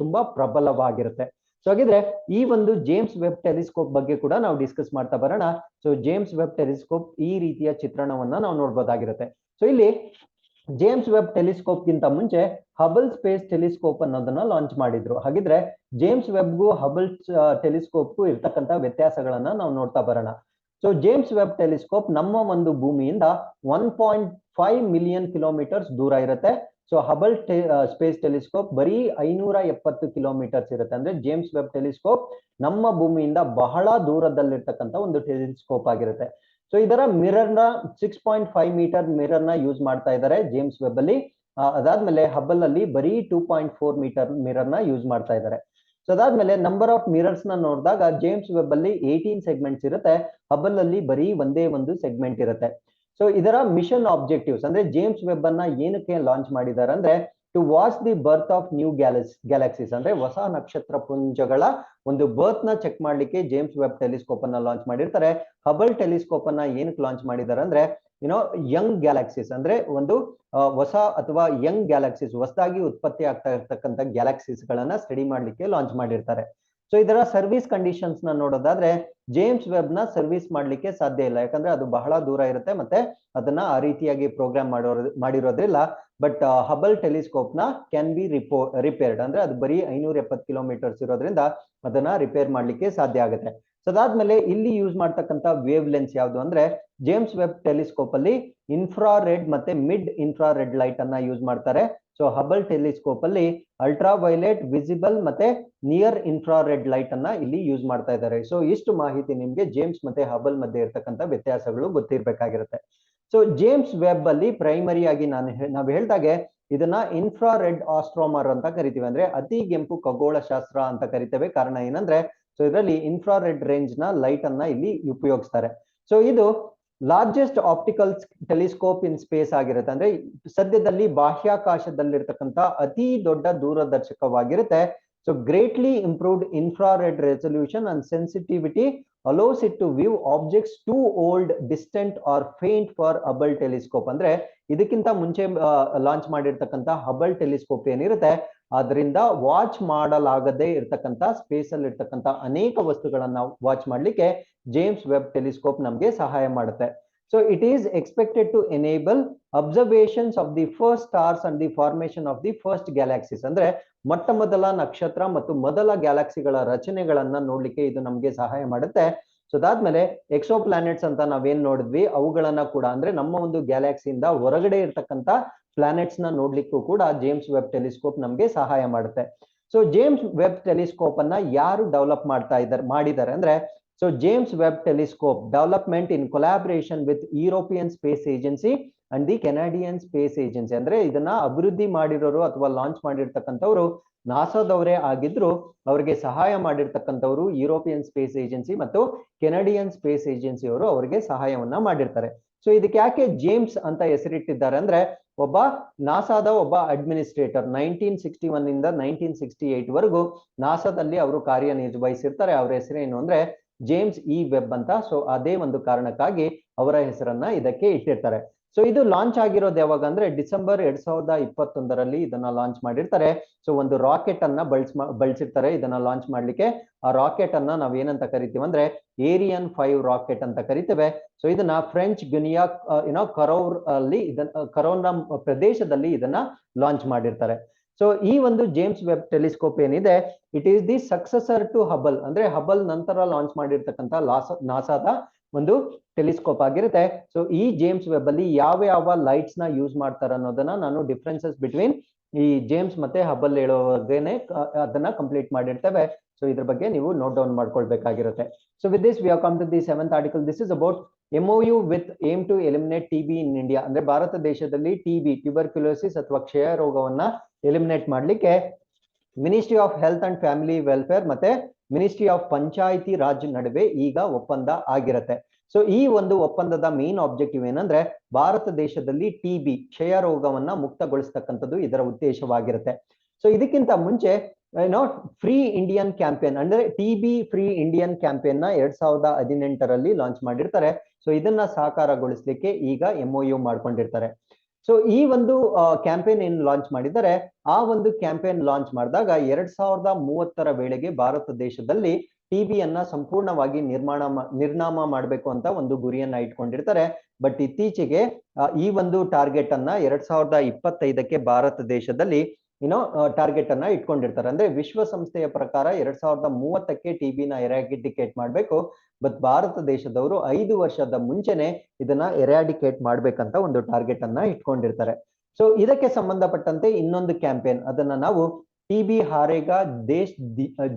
ತುಂಬಾ ಪ್ರಬಲವಾಗಿರುತ್ತೆ. ಸೊ ಹಾಗಿದ್ರೆ ಈ ಒಂದು ಜೇಮ್ಸ್ ವೆಬ್ ಟೆಲಿಸ್ಕೋಪ್ ಬಗ್ಗೆ ಕೂಡ ನಾವು ಡಿಸ್ಕಸ್ ಮಾಡ್ತಾ ಬರೋಣ. ಸೊ ಜೇಮ್ಸ್ ವೆಬ್ ಟೆಲಿಸ್ಕೋಪ್ ಈ ರೀತಿಯ ಚಿತ್ರಣವನ್ನ ನಾವು ನೋಡ್ಬೋದಾಗಿರುತ್ತೆ. ಸೊ ಇಲ್ಲಿ ಜೇಮ್ಸ್ ವೆಬ್ ಟೆಲಿಸ್ಕೋಪ್ ಗಿಂತ ಮುಂಚೆ ಹಬಲ್ ಸ್ಪೇಸ್ ಟೆಲಿಸ್ಕೋಪ್ ಅನ್ನೋದನ್ನ ಲಾಂಚ್ ಮಾಡಿದ್ರು. ಹಾಗಿದ್ರೆ ಜೇಮ್ಸ್ ವೆಬ್ಗೂ ಹಬಲ್ ಟೆಲಿಸ್ಕೋಪ್ಗೂ ಇರ್ತಕ್ಕಂಥ ವ್ಯತ್ಯಾಸಗಳನ್ನ ನಾವು ನೋಡ್ತಾ ಬರೋಣ. ಸೊ ಜೇಮ್ಸ್ ವೆಬ್ ಟೆಲಿಸ್ಕೋಪ್ ನಮ್ಮ ಒಂದು ಭೂಮಿಯಿಂದ 1.5 ಮಿಲಿಯನ್ ಕಿಲೋಮೀಟರ್ಸ್ ದೂರ ಇರುತ್ತೆ. ಸೊ ಹಬಲ್ ಸ್ಪೇಸ್ ಟೆಲಿಸ್ಕೋಪ್ ಬರೀ 570 ಕಿಲೋಮೀಟರ್ಸ್ ಇರುತ್ತೆ. ಅಂದ್ರೆ ಜೇಮ್ಸ್ ವೆಬ್ ಟೆಲಿಸ್ಕೋಪ್ ನಮ್ಮ ಭೂಮಿಯಿಂದ ಬಹಳ ದೂರದಲ್ಲಿರ್ತಕ್ಕಂಥ ಒಂದು ಟೆಲಿಸ್ಕೋಪ್ ಆಗಿರುತ್ತೆ. ಸೊ ಇದರ ಮಿರರ್ ನ 6.5 ಮೀಟರ್ ಮಿರರ್ ನ ಯೂಸ್ ಮಾಡ್ತಾ ಇದ್ದಾರೆ ಜೇಮ್ಸ್ ವೆಬ್ ಅಲ್ಲಿ. ಅದಾದ್ಮೇಲೆ ಹಬಲ್ ಅಲ್ಲಿ ಬರೀ 2.4 ಮೀಟರ್ ಮಿರರ್ ನ ಯೂಸ್ ಮಾಡ್ತಾ ಇದ್ದಾರೆ. ಸೊ ಅದಾದ್ಮೇಲೆ ನಂಬರ್ ಆಫ್ ಮಿರರ್ಸ್ ನ ನೋಡಿದಾಗ ಜೇಮ್ಸ್ ವೆಬ್ ಅಲ್ಲಿ 18 ಸೆಗ್ಮೆಂಟ್ಸ್ ಇರುತ್ತೆ, ಹಬಲ್ ಅಲ್ಲಿ ಬರೀ ಒಂದೇ ಒಂದು ಸೆಗ್ಮೆಂಟ್ ಇರುತ್ತೆ. ಸೊ ಇದರ ಮಿಷನ್ ಆಬ್ಜೆಕ್ಟಿವ್ಸ್ ಅಂದ್ರೆ ಜೇಮ್ಸ್ ವೆಬ್ ಅನ್ನ ಏನಕ್ಕೆ ಲಾಂಚ್ ಮಾಡಿದ್ದಾರೆ ಅಂದ್ರೆ to watch the birth of new galaxies, ಅಂದ್ರೆ ಹೊಸ ನಕ್ಷತ್ರ ಪುಂಜಗಳ ಒಂದು ಬರ್ತ್ ನ ಚೆಕ್ ಮಾಡ್ಲಿಕ್ಕೆ ಜೇಮ್ಸ್ ವೆಬ್ ಟೆಲಿಸ್ಕೋಪ್ ಅನ್ನ ಲಾಂಚ್ ಮಾಡಿರ್ತಾರೆ. ಹಬಲ್ ಟೆಲಿಸ್ಕೋಪ್ ಅನ್ನ ಏನಕ್ಕೆ ಲಾಂಚ್ ಮಾಡಿದ್ದಾರೆ ಅಂದ್ರೆ ಯಂಗ್ ಗ್ಯಾಲಕ್ಸೀಸ್ ಅಂದ್ರೆ ಒಂದು ಹೊಸ ಅಥವಾ ಯಂಗ್ ಗ್ಯಾಲಕ್ಸೀಸ್ ಹೊಸದಾಗಿ ಉತ್ಪತ್ತಿ ಆಗ್ತಾ ಇರ್ತಕ್ಕಂಥ ಗ್ಯಾಲಕ್ಸೀಸ್ ಗಳನ್ನ ಸ್ಟಡಿ ಮಾಡ್ಲಿಕ್ಕೆ ಲಾಂಚ್ ಮಾಡಿರ್ತಾರೆ. ಸೊ ಇದರ ಸರ್ವಿಸ್ ಕಂಡೀಷನ್ಸ್ ನ ನೋಡೋದಾದ್ರೆ ಜೇಮ್ಸ್ ವೆಬ್ ನ ಸರ್ವಿಸ್ ಮಾಡ್ಲಿಕ್ಕೆ ಸಾಧ್ಯ ಇಲ್ಲ, ಯಾಕಂದ್ರೆ ಅದು ಬಹಳ ದೂರ ಇರುತ್ತೆ ಮತ್ತೆ ಅದನ್ನ ಆ ರೀತಿಯಾಗಿ ಪ್ರೋಗ್ರಾಮ್ ಮಾಡಿರೋದ್ರಿಲ್ಲ. ಬಟ್ ಹಬಲ್ ಟೆಲಿಸ್ಕೋಪ್ ನ ಕ್ಯಾನ್ ಬಿ ರಿಪೇರ್ಡ್, ಅಂದ್ರೆ ಅದು ಬರೀ 570 ಕಿಲೋಮೀಟರ್ಸ್ ಇರೋದ್ರಿಂದ ಅದನ್ನ ರಿಪೇರ್ ಮಾಡ್ಲಿಕ್ಕೆ ಸಾಧ್ಯ ಆಗುತ್ತೆ. ಸೊ ಅದಾದ್ಮೇಲೆ ಇಲ್ಲಿ ಯೂಸ್ ಮಾಡ್ತಕ್ಕಂಥ ವೇವ್ ಲೆನ್ಸ್ ಯಾವುದು ಅಂದ್ರೆ ಜೇಮ್ಸ್ ವೆಬ್ ಟೆಲಿಸ್ಕೋಪ್ ಅಲ್ಲಿ ಇನ್ಫ್ರಾರೆಡ್ ಮತ್ತೆ ಮಿಡ್ ಇನ್ಫ್ರಾರೆಡ್ ಲೈಟ್ ಅನ್ನ ಯೂಸ್ ಮಾಡ್ತಾರೆ. ಸೊ ಹಬಲ್ ಟೆಲಿಸ್ಕೋಪ್ ಅಲ್ಲಿ ಅಲ್ಟ್ರಾ ವೈಲೆಟ್, ವಿಸಿಬಲ್ ಮತ್ತೆ ನಿಯರ್ ಇನ್ಫ್ರಾರೆಡ್ ಲೈಟ್ ಅನ್ನ ಇಲ್ಲಿ ಯೂಸ್ ಮಾಡ್ತಾ ಇದ್ದಾರೆ. ಸೊ ಇಷ್ಟು ಮಾಹಿತಿ ನಿಮ್ಗೆ ಜೇಮ್ಸ್ ಮತ್ತೆ ಹಬಲ್ ಮಧ್ಯೆ ಇರ್ತಕ್ಕಂಥ ವ್ಯತ್ಯಾಸಗಳು ಗೊತ್ತಿರ್ಬೇಕಾಗಿರುತ್ತೆ. ಸೊ ಜೇಮ್ಸ್ ವೆಬ್ ಅಲ್ಲಿ ಪ್ರೈಮರಿ ಆಗಿ ನಾವು ಹೇಳ್ದಾಗೆ ಇದನ್ನ ಇನ್ಫ್ರಾರೆಡ್ ಆಸ್ಟ್ರೋಮರ್ ಅಂತ ಕರಿತೀವಿ, ಅಂದ್ರೆ ಅತಿ ಕೆಂಪು ಖಗೋಳ ಶಾಸ್ತ್ರ ಅಂತ ಕರಿತೇವೆ. ಕಾರಣ ಏನಂದ್ರೆ ಸೊ ಇದರಲ್ಲಿ ಇನ್ಫ್ರಾರೆಡ್ ರೇಂಜ್ ನ ಲೈಟ್ ಅನ್ನ ಇಲ್ಲಿ ಉಪಯೋಗಿಸ್ತಾರೆ. ಸೊ ಇದು largest optical telescope in space ಆಗಿರುತ್ತೆ, ಅಂದ್ರೆ ಸದ್ಯದಲ್ಲಿ ಬಾಹ್ಯಾಕಾಶದಲ್ಲಿರ್ತಕ್ಕಂಥ ಅತಿ ದೊಡ್ಡ ದೂರದರ್ಶಕವಾಗಿರುತ್ತೆ. So greatly improved infrared resolution and sensitivity allows it to view objects too old, distant or faint for Hubble telescope. ಅಂದ್ರೆ ಇದಕ್ಕಿಂತ ಮುಂಚೆ ಲಾಂಚ್ ಮಾಡಿರ್ತಕ್ಕಂಥ ಹಬಲ್ ಟೆಲಿಸ್ಕೋಪ್ ಏನಿರುತ್ತೆ ಅದರಿಂದ ವಾಚ್ ಮಾಡಲಾಗದೇ ಇರ್ತಕ್ಕಂಥ ಸ್ಪೇಸ್ ಅಲ್ಲಿ ಇರ್ತಕ್ಕಂಥ ಅನೇಕ ವಸ್ತುಗಳನ್ನ ವಾಚ್ ಮಾಡ್ಲಿಕ್ಕೆ ಜೇಮ್ಸ್ ವೆಬ್ ಟೆಲಿಸ್ಕೋಪ್ ನಮ್ಗೆ ಸಹಾಯ ಮಾಡುತ್ತೆ. So it is expected to enable observations of the first stars and the formation of the first galaxies. ಅಂದ್ರೆ ಮೊಟ್ಟ ಮೊದಲ ನಕ್ಷತ್ರ ಮತ್ತು ಮೊದಲ ಗ್ಯಾಲಕ್ಸಿಗಳ ರಚನೆಗಳನ್ನ ನೋಡ್ಲಿಕ್ಕೆ ಇದು ನಮಗೆ ಸಹಾಯ ಮಾಡುತ್ತೆ. ಸೊ ಅದಾದ್ಮೇಲೆ ಎಕ್ಸೋ ಪ್ಲಾನೆಟ್ಸ್ ಅಂತ ನಾವೇನ್ ನೋಡಿದ್ವಿ ಅವುಗಳನ್ನ ಕೂಡ ಅಂದ್ರೆ ನಮ್ಮ ಒಂದು ಗ್ಯಾಲಕ್ಸಿಯಿಂದ ಹೊರಗಡೆ ಇರ್ತಕ್ಕಂಥ ಪ್ಲಾನೆಟ್ಸ್ ನ ನೋಡ್ಲಿಕ್ಕೂ ಕೂಡ ಜೇಮ್ಸ್ ವೆಬ್ ಟೆಲಿಸ್ಕೋಪ್ ನಮ್ಗೆ ಸಹಾಯ ಮಾಡುತ್ತೆ. ಸೊ ಜೇಮ್ಸ್ ವೆಬ್ ಟೆಲಿಸ್ಕೋಪ್ ಅನ್ನ ಯಾರು ಡೆವಲಪ್ ಮಾಡಿದ್ದಾರೆ ಅಂದ್ರೆ so James Webb telescope development in collaboration with European space agency and the Canadian space agency. ಅಂದ್ರೆ ಇದನ್ನ ಅಭಿವೃದ್ಧಿ ಮಾಡಿರೋರು ಅಥವಾ ಲಾಂಚ್ ಮಾಡಿರ್ತಕ್ಕಂಥವ್ರು ನಾಸಾದವರೇ ಆಗಿದ್ರು, ಅವರಿಗೆ ಸಹಾಯ ಮಾಡಿರ್ತಕ್ಕಂಥವ್ರು ಯುರೋಪಿಯನ್ ಸ್ಪೇಸ್ ಏಜೆನ್ಸಿ ಮತ್ತು ಕೆನಡಿಯನ್ ಸ್ಪೇಸ್ ಏಜೆನ್ಸಿ ಅವರು ಅವರಿಗೆ ಸಹಾಯವನ್ನ ಮಾಡಿರ್ತಾರೆ. ಸೊ ಇದಕ್ಕೆ ಯಾಕೆ ಜೇಮ್ಸ್ ಅಂತ ಹೆಸರಿಟ್ಟಿದ್ದಾರೆ ಅಂದ್ರೆ ಒಬ್ಬ ನಾಸಾದ ಒಬ್ಬ ಅಡ್ಮಿನಿಸ್ಟ್ರೇಟರ್ 1961 ಇಂದ 1968 ವರೆಗೂ ನಾಸಾದಲ್ಲಿ ಅವರು ಕಾರ್ಯನಿರ್ವಹಿಸಿರ್ತಾರೆ. ಅವರ ಹೆಸರೇನು ಅಂದ್ರೆ ಜೇಮ್ಸ್ ಇ ವೆಬ್ ಅಂತ. ಸೊ ಅದೇ ಒಂದು ಕಾರಣಕ್ಕಾಗಿ ಅವರ ಹೆಸರನ್ನ ಇದಕ್ಕೆ ಇಟ್ಟಿರ್ತಾರೆ. ಸೊ ಇದು ಲಾಂಚ್ ಆಗಿರೋದು ಯಾವಾಗ ಅಂದ್ರೆ ಡಿಸೆಂಬರ್ 2021 ಇದನ್ನ ಲಾಂಚ್ ಮಾಡಿರ್ತಾರೆ. ಸೊ ಒಂದು ರಾಕೆಟ್ ಅನ್ನ ಬಳಸಿರ್ತಾರೆ ಇದನ್ನ ಲಾಂಚ್ ಮಾಡ್ಲಿಕ್ಕೆ. ಆ ರಾಕೆಟ್ ಅನ್ನ ನಾವ್ ಏನಂತ ಕರಿತೀವಿ ಅಂದ್ರೆ ಏರಿಯನ್ 5 ರಾಕೆಟ್ ಅಂತ ಕರಿತೇವೆ. ಸೊ ಇದನ್ನ ಫ್ರೆಂಚ್ ಗುನಿಯಾ ಕರೌರ್ ಅಲ್ಲಿ ಕರೋನ ಪ್ರದೇಶದಲ್ಲಿ ಇದನ್ನ ಲಾಂಚ್ ಮಾಡಿರ್ತಾರೆ. ಸೊ ಈ ಒಂದು ಜೇಮ್ಸ್ ವೆಬ್ ಟೆಲಿಸ್ಕೋಪ್ ಏನಿದೆ it is the successor to Hubble. ಅಂದ್ರೆ ಹಬಲ್ ನಂತರ ಲಾಂಚ್ ಮಾಡಿರ್ತಕ್ಕಂಥ ನಾಸಾದ ಒಂದು ಟೆಲಿಸ್ಕೋಪ್ ಆಗಿರುತ್ತೆ. ಸೊ ಈ ಜೇಮ್ಸ್ ವೆಬ್ ಅಲ್ಲಿ ಯಾವ ಯಾವ ಲೈಟ್ಸ್ ನ ಯೂಸ್ ಮಾಡ್ತಾರೆ ಅನ್ನೋದನ್ನ ನಾನು ಡಿಫ್ರೆನ್ಸಸ್ ಬಿಟ್ವೀನ್ ಈ ಜೇಮ್ಸ್ ಮತ್ತೆ ಹಬಲ್ ಹೇಳೋವಾಗೇನೆ ಅದನ್ನ ಕಂಪ್ಲೀಟ್ ಮಾಡಿರ್ತೇವೆ. ಸೊ ಇದ್ರ ಬಗ್ಗೆ ನೀವು ನೋಟ್ ಡೌನ್ ಮಾಡ್ಕೊಳ್ಬೇಕಾಗಿರುತ್ತೆ. So with this we have come to the 7th article. This is about MOU with aim to eliminate TB in India. ಅಂದ್ರೆ ಭಾರತ ದೇಶದಲ್ಲಿ TB ಟ್ಯೂಬರ್ಕ್ಯುಲೋಸಿಸ್ ಅಥವಾ ಕ್ಷಯ ರೋಗವನ್ನ ಎಲಿಮಿನೇಟ್ ಮಾಡ್ಲಿಕ್ಕೆ Ministry of Health and Family Welfare ಮತ್ತೆ ಮಿನಿಸ್ಟ್ರಿ ಆಫ್ ಪಂಚಾಯಿತಿ ರಾಜ್ ನಡುವೆ ಈಗ ಒಪ್ಪಂದ ಆಗಿರುತ್ತೆ. ಸೊ ಈ ಒಂದು ಒಪ್ಪಂದದ ಮೇನ್ ಆಬ್ಜೆಕ್ಟಿವ್ ಏನಂದ್ರೆ ಭಾರತ ದೇಶದಲ್ಲಿ TB ಕ್ಷಯ ರೋಗವನ್ನ ಮುಕ್ತಗೊಳಿಸ್ತಕ್ಕಂಥದ್ದು ಇದರ ಉದ್ದೇಶವಾಗಿರುತ್ತೆ. ಸೊ ಇದಕ್ಕಿಂತ ಮುಂಚೆ ಫ್ರೀ ಇಂಡಿಯನ್ ಕ್ಯಾಂಪೇನ್ ಅಂದ್ರೆ TB ಫ್ರೀ ಇಂಡಿಯನ್ ಕ್ಯಾಂಪೇನ್ ನ 2018 ಲಾಂಚ್ ಮಾಡಿರ್ತಾರೆ. ಸೊ ಇದನ್ನ ಸಾಕಾರಗೊಳಿಸ್ಲಿಕ್ಕೆ ಈಗ MOU ಮಾಡ್ಕೊಂಡಿರ್ತಾರೆ. ಸೊ ಈ ಒಂದು ಕ್ಯಾಂಪೇನ್ ಏನ್ ಲಾಂಚ್ ಮಾಡಿದ್ದಾರೆ ಆ ಒಂದು ಕ್ಯಾಂಪೇನ್ ಲಾಂಚ್ ಮಾಡಿದಾಗ 2030 ವೇಳೆಗೆ ಭಾರತ ದೇಶದಲ್ಲಿ TBಯನ್ನ ಸಂಪೂರ್ಣವಾಗಿ ನಿರ್ನಾಮ ಮಾಡಬೇಕು ಅಂತ ಒಂದು ಗುರಿಯನ್ನ ಇಟ್ಕೊಂಡಿರ್ತಾರೆ. ಬಟ್ ಇತ್ತೀಚೆಗೆ ಈ ಒಂದು ಟಾರ್ಗೆಟ್ ಅನ್ನ 2025ಕ್ಕೆ ಭಾರತ ದೇಶದಲ್ಲಿ ಟಾರ್ಗೆಟ್ ಅನ್ನ ಇಟ್ಕೊಂಡಿರ್ತಾರೆ. ಅಂದ್ರೆ ವಿಶ್ವಸಂಸ್ಥೆಯ ಪ್ರಕಾರ 2030ಕ್ಕೆ TBನ ಎರಾಡಿಕೇಟ್ ಮಾಡ್ಬೇಕು. ಬಟ್ ಭಾರತ ದೇಶದವರು 5 ವರ್ಷದ ಮುಂಚೆನೆ ಇದನ್ನ ಎರಾಡಿಕೇಟ್ ಮಾಡ್ಬೇಕಂತ ಒಂದು ಟಾರ್ಗೆಟ್ ಅನ್ನ ಇಟ್ಕೊಂಡಿರ್ತಾರೆ. ಸೊ ಇದಕ್ಕೆ ಸಂಬಂಧಪಟ್ಟಂತೆ ಇನ್ನೊಂದು ಕ್ಯಾಂಪೇನ್ ಅದನ್ನ ನಾವು TB ಹಾರೇಗಾ ದೇಶ್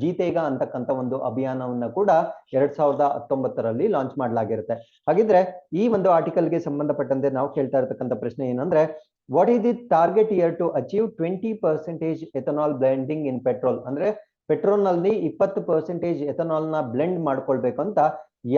ಜೀತೇಗಾ ಅಂತಕ್ಕಂಥ ಒಂದು ಅಭಿಯಾನವನ್ನ ಕೂಡ 2019 ಲಾಂಚ್ ಮಾಡಲಾಗಿರುತ್ತೆ. ಹಾಗಿದ್ರೆ ಈ ಒಂದು ಆರ್ಟಿಕಲ್ಗೆ ಸಂಬಂಧಪಟ್ಟಂತೆ ನಾವು ಕೇಳ್ತಾ ಇರತಕ್ಕಂಥ ಪ್ರಶ್ನೆ ಏನಂದ್ರೆ what is the target year to achieve 20% ethanol blending in petrol. ಅಂದ್ರೆ ಪೆಟ್ರೋಲ್ ನಲ್ಲಿ 20% ಎಥನಾಲ್ ನ ಬ್ಲೆಂಡ್ ಮಾಡ್ಕೊಳ್ಬೇಕು ಅಂತ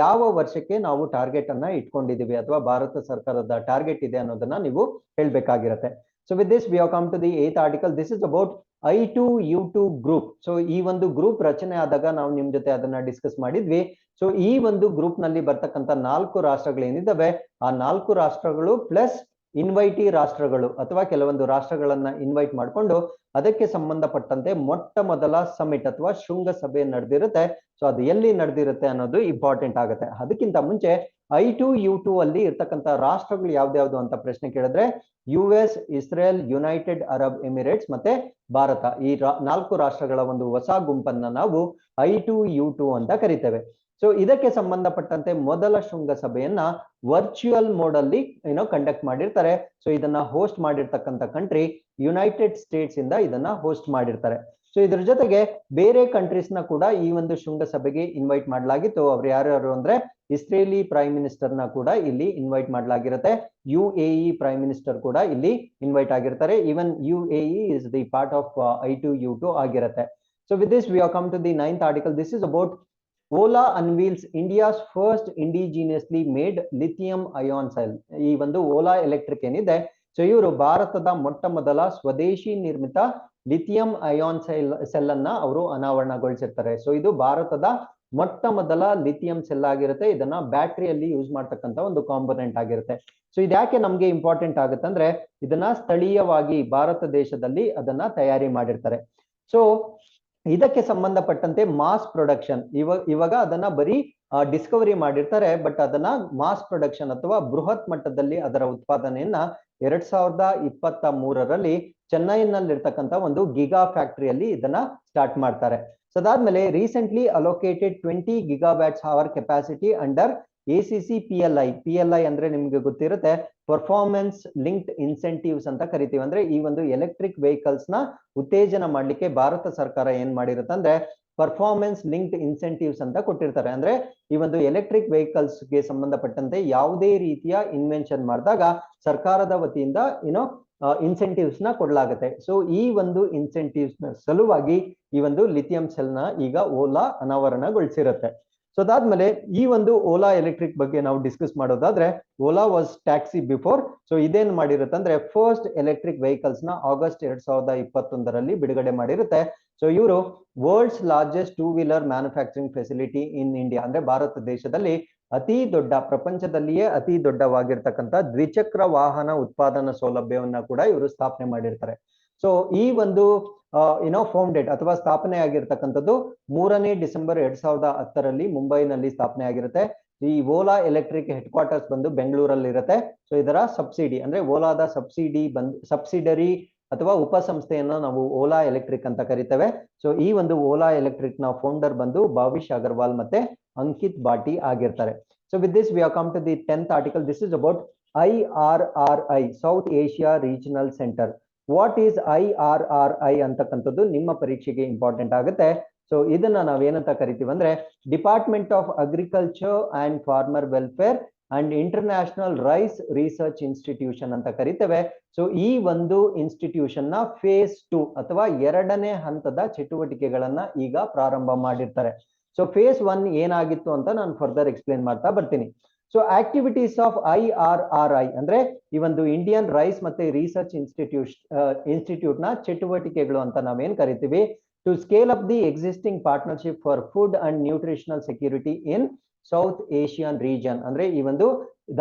ಯಾವ ವರ್ಷಕ್ಕೆ ನಾವು ಟಾರ್ಗೆಟ್ ಅನ್ನ ಇಟ್ಕೊಂಡಿದೀವಿ ಅಥವಾ ಭಾರತ ಸರ್ಕಾರದ ಟಾರ್ಗೆಟ್ ಇದೆ ಅನ್ನೋದನ್ನ ನೀವು ಹೇಳ್ಬೇಕಾಗಿರುತ್ತೆ. So with this we have come to the 8th article. This is about I2U2 group. So ಈ ಒಂದು ಗ್ರೂಪ್ ರಚನೆ ಆದಾಗ ನಾವು ನಿಮ್ ಜೊತೆ ಅದನ್ನ ಡಿಸ್ಕಸ್ ಮಾಡಿದ್ವಿ. ಸೊ ಈ ಒಂದು ಗ್ರೂಪ್ ನಲ್ಲಿ ಬರ್ತಕ್ಕಂಥ 4 ರಾಷ್ಟ್ರಗಳೇನಿದ್ದಾವೆ ಆ 4 ರಾಷ್ಟ್ರಗಳು ಪ್ಲಸ್ ಇನ್ವೈಟಿ ರಾಷ್ಟ್ರಗಳು ಅಥವಾ ಕೆಲವೊಂದು ರಾಷ್ಟ್ರಗಳನ್ನ ಇನ್ವೈಟ್ ಮಾಡಿಕೊಂಡು ಅದಕ್ಕೆ ಸಂಬಂಧಪಟ್ಟಂತೆ ಮೊಟ್ಟ ಮೊದಲ ಸಮಿಟ್ ಅಥವಾ ಶೃಂಗಸಭೆ ನಡೆದಿರುತ್ತೆ. ಸೊ ಅದು ಎಲ್ಲಿ ನಡೆದಿರುತ್ತೆ ಅನ್ನೋದು ಇಂಪಾರ್ಟೆಂಟ್ ಆಗುತ್ತೆ. ಅದಕ್ಕಿಂತ ಮುಂಚೆ I2U2 ಅಲ್ಲಿ ಇರ್ತಕ್ಕಂಥ ರಾಷ್ಟ್ರಗಳು ಯಾವ್ದ್ಯಾವ್ದು ಅಂತ ಪ್ರಶ್ನೆ ಕೇಳಿದ್ರೆ US, Israel, United Arab Emirates ಮತ್ತೆ ಭಾರತ. ಈ 4 ರಾಷ್ಟ್ರಗಳ ಒಂದು ಹೊಸ ಗುಂಪನ್ನ ನಾವು I2U2 ಅಂತ ಕರಿತೇವೆ. ಸೊ ಇದಕ್ಕೆ ಸಂಬಂಧಪಟ್ಟಂತೆ ಮೊದಲ ಶೃಂಗಸಭೆಯನ್ನ ವರ್ಚುವಲ್ ಮೋಡ್ ಅಲ್ಲಿ ಕಂಡಕ್ಟ್ ಮಾಡಿರ್ತಾರೆ. ಸೊ ಇದನ್ನ ಹೋಸ್ಟ್ ಮಾಡಿರ್ತಕ್ಕಂಥ ಕಂಟ್ರಿ ಯುನೈಟೆಡ್ ಸ್ಟೇಟ್ಸ್ ಇಂದ ಇದನ್ನ ಹೋಸ್ಟ್ ಮಾಡಿರ್ತಾರೆ. ಸೊ ಇದ್ರ ಜೊತೆಗೆ ಬೇರೆ ಕಂಟ್ರೀಸ್ ನ ಕೂಡ ಈ ಒಂದು ಶೃಂಗಸಭೆಗೆ ಇನ್ವೈಟ್ ಮಾಡಲಾಗಿತ್ತು. ಅವ್ರು ಯಾರ್ಯಾರು ಅಂದ್ರೆ ಇಸ್ರೇಲಿ ಪ್ರೈಮ್ ಮಿನಿಸ್ಟರ್ ನ ಕೂಡ ಇಲ್ಲಿ ಇನ್ವೈಟ್ ಮಾಡಲಾಗಿರುತ್ತೆ. UAE ಪ್ರೈಮ್ ಮಿನಿಸ್ಟರ್ ಕೂಡ ಇಲ್ಲಿ ಇನ್ವೈಟ್ ಆಗಿರ್ತಾರೆ. Even UAE is the part of I2U2 ಆಗಿರುತ್ತೆ. So with this we have come to the 9th article. This is about Ola unveils India's first indigenously made lithium ion cell. ಈ ಒಂದು ಓಲಾ ಎಲೆಕ್ಟ್ರಿಕ್ ಏನಿದೆ ಸೊ ಇವರು ಭಾರತದ ಮೊಟ್ಟ ಮೊದಲ ಸ್ವದೇಶಿ ನಿರ್ಮಿತ ಲಿಥಿಯಂ ಅಯಾನ್ ಸೆಲ್ ಅನ್ನ ಅವರು ಅನಾವರಣಗೊಳಿಸಿರ್ತಾರೆ. ಸೊ ಇದು ಭಾರತದ ಮೊಟ್ಟ ಮೊದಲ ಲಿಥಿಯಂ ಸೆಲ್ ಆಗಿರುತ್ತೆ. ಇದನ್ನ ಬ್ಯಾಟ್ರಿಯಲ್ಲಿ ಯೂಸ್ ಮಾಡ್ತಕ್ಕಂಥ ಒಂದು ಕಾಂಪೋನೆಂಟ್ ಆಗಿರುತ್ತೆ. ಸೊ ಇದ್ಯಾಕೆ ನಮ್ಗೆ ಇಂಪಾರ್ಟೆಂಟ್ ಆಗುತ್ತೆ ಅಂದ್ರೆ ಇದನ್ನ ಸ್ಥಳೀಯವಾಗಿ ಭಾರತ ದೇಶದಲ್ಲಿ ಅದನ್ನ ತಯಾರಿ ಮಾಡಿರ್ತಾರೆ. ಸೊ ಇದಕ್ಕೆ ಸಂಬಂಧಪಟ್ಟಂತೆ ಮಾಸ್ ಪ್ರೊಡಕ್ಷನ್ ಇವಾಗ ಅದನ್ನ ಬರೀ ಡಿಸ್ಕವರಿ ಮಾಡಿರ್ತಾರೆ, ಬಟ್ ಅದನ್ನ ಮಾಸ್ ಪ್ರೊಡಕ್ಷನ್ ಅಥವಾ ಬೃಹತ್ ಮಟ್ಟದಲ್ಲಿ ಅದರ ಉತ್ಪಾದನೆಯನ್ನ 2023ರಲ್ಲಿ ಚೆನ್ನೈನಲ್ಲಿರ್ತಕ್ಕಂಥ ಒಂದು ಗಿಗಾ ಫ್ಯಾಕ್ಟರಿಯಲ್ಲಿ ಇದನ್ನ ಸ್ಟಾರ್ಟ್ ಮಾಡ್ತಾರೆ. ಸೊ ಅದಾದ್ಮೇಲೆ recently allocated 20 gigawatts our capacity under ACC PLI ಅಂದ್ರೆ ನಿಮ್ಗೆ ಗೊತ್ತಿರುತ್ತೆ, ಪರ್ಫಾರ್ಮೆನ್ಸ್ ಲಿಂಕ್ಡ್ ಇನ್ಸೆಂಟಿವ್ಸ್ ಅಂತ ಕರಿತೀವಿ. ಅಂದ್ರೆ ಈ ಒಂದು ಎಲೆಕ್ಟ್ರಿಕ್ ವೆಹಿಕಲ್ಸ್ ನ ಉತ್ತೇಜನ ಮಾಡ್ಲಿಕ್ಕೆ ಭಾರತ ಸರ್ಕಾರ ಏನ್ ಮಾಡಿರುತ್ತೆ ಅಂದ್ರೆ ಪರ್ಫಾರ್ಮೆನ್ಸ್ ಲಿಂಕ್ಡ್ ಇನ್ಸೆಂಟಿವ್ಸ್ ಅಂತ ಕೊಟ್ಟಿರ್ತಾರೆ. ಅಂದ್ರೆ ಈ ಒಂದು ಎಲೆಕ್ಟ್ರಿಕ್ ವೆಹಿಕಲ್ಸ್ ಗೆ ಸಂಬಂಧಪಟ್ಟಂತೆ ಯಾವುದೇ ರೀತಿಯ ಇನ್ವೆನ್ಷನ್ ಮಾಡಿದಾಗ ಸರ್ಕಾರದ ವತಿಯಿಂದ ಇನ್ಸೆಂಟಿವ್ಸ್ ನ ಕೊಡಲಾಗುತ್ತೆ. ಸೊ ಈ ಒಂದು ಇನ್ಸೆಂಟಿವ್ಸ್ ನ ಸಲುವಾಗಿ ಈ ಒಂದು ಲಿಥಿಯಂ ಸೆಲ್ ನ ಈಗ ಓಲಾ ಅನಾವರಣಗೊಳಿಸಿರುತ್ತೆ. ಸೊ ಅದಾದ್ಮೇಲೆ ಈ ಒಂದು ಓಲಾ ಎಲೆಕ್ಟ್ರಿಕ್ ಬಗ್ಗೆ ನಾವು ಡಿಸ್ಕಸ್ ಮಾಡೋದಾದ್ರೆ, Ola was taxi before. So ಇದೇನ್ ಮಾಡಿರುತ್ತೆ ಅಂದ್ರೆ ಫಸ್ಟ್ ಎಲೆಕ್ಟ್ರಿಕ್ ವೆಹಿಕಲ್ಸ್ ನ ಆಗಸ್ಟ್ 2021ರಲ್ಲಿ ಬಿಡುಗಡೆ ಮಾಡಿರುತ್ತೆ. ಸೊ ಇವರು world's largest 2 wheeler manufacturing facility in India, ಅಂದ್ರೆ ಭಾರತ ದೇಶದಲ್ಲಿ ಅತಿ ದೊಡ್ಡ, ಪ್ರಪಂಚದಲ್ಲಿಯೇ ಅತಿ ದೊಡ್ಡವಾಗಿರ್ತಕ್ಕಂಥ ದ್ವಿಚಕ್ರ ವಾಹನ ಉತ್ಪಾದನಾ ಸೌಲಭ್ಯವನ್ನ ಕೂಡ ಇವರು ಸ್ಥಾಪನೆ ಮಾಡಿರ್ತಾರೆ. ಸೊ ಈ ಒಂದು ಫೌಂಡೆಡ್ ಅಥವಾ ಸ್ಥಾಪನೆ ಆಗಿರ್ತಕ್ಕಂಥದ್ದು 3ನೇ ಡಿಸೆಂಬರ್ 2010ರಲ್ಲಿ ಮುಂಬೈನಲ್ಲಿ ಸ್ಥಾಪನೆ ಆಗಿರುತ್ತೆ. ಈ ಓಲಾ ಎಲೆಕ್ಟ್ರಿಕ್ ಹೆಡ್ ಕ್ವಾರ್ಟರ್ಸ್ ಬಂದು ಬೆಂಗಳೂರಲ್ಲಿ ಇರುತ್ತೆ. ಸೊ ಇದರ ಸಬ್ಸಿಡಿ ಅಂದ್ರೆ ಓಲಾದ ಸಬ್ಸಿಡರಿ ಅಥವಾ ಉಪಸಂಸ್ಥೆಯನ್ನ ನಾವು ಓಲಾ ಎಲೆಕ್ಟ್ರಿಕ್ ಅಂತ ಕರಿತೇವೆ. ಸೊ ಈ ಒಂದು ಓಲಾ ಎಲೆಕ್ಟ್ರಿಕ್ ನ ಫೌಂಡರ್ ಬಂದು ಭಾವಿಶ್ ಅಗರ್ವಾಲ್ ಮತ್ತೆ ಅಂಕಿತ್ ಬಾಟಿ ಆಗಿರ್ತಾರೆ. So with this we have come to the 10th article. This is about IRRI, South Asia regional centre. What is IRRI ಅಂತಕ್ಕಂಥದ್ದು ನಿಮ್ಮ ಪರೀಕ್ಷೆಗೆ ಇಂಪಾರ್ಟೆಂಟ್ ಆಗುತ್ತೆ. ಸೊ ಇದನ್ನ ನಾವೇನಂತ ಕರಿತೀವಿ ಅಂದ್ರೆ department of agriculture and farmer welfare and international rice research institution ಅಂತ ಕರಿತೇವೆ. ಸೊ ಈ ಒಂದು ಇನ್ಸ್ಟಿಟ್ಯೂಷನ್ ನ ಫೇಸ್ 2 ಅಥವಾ 2ನೇ ಹಂತದ ಚಟುವಟಿಕೆಗಳನ್ನ ಈಗ ಪ್ರಾರಂಭ ಮಾಡಿರ್ತಾರೆ. ಸೊ ಫೇಸ್ 1 ಏನಾಗಿತ್ತು ಅಂತ ನಾನು ಫರ್ದರ್ ಎಕ್ಸ್ಪ್ಲೇನ್ ಮಾಡ್ತಾ ಬರ್ತೀನಿ. ಸೊ ಆಕ್ಟಿವಿಟೀಸ್ ಆಫ್ IRRI ಅಂದ್ರೆ ಈ ಒಂದು ಇಂಡಿಯನ್ ರೈಸ್ ಮತ್ತೆ ರಿಸರ್ಚ್ ಇನ್ಸ್ಟಿಟ್ಯೂಟ್ ನ ಚಟುವಟಿಕೆಗಳು ಅಂತ ನಾವೇನ್ ಕರಿತೀವಿ. To scale up the existing partnership for food and nutritional security in South Asian region, ಅಂದ್ರೆ ಈ ಒಂದು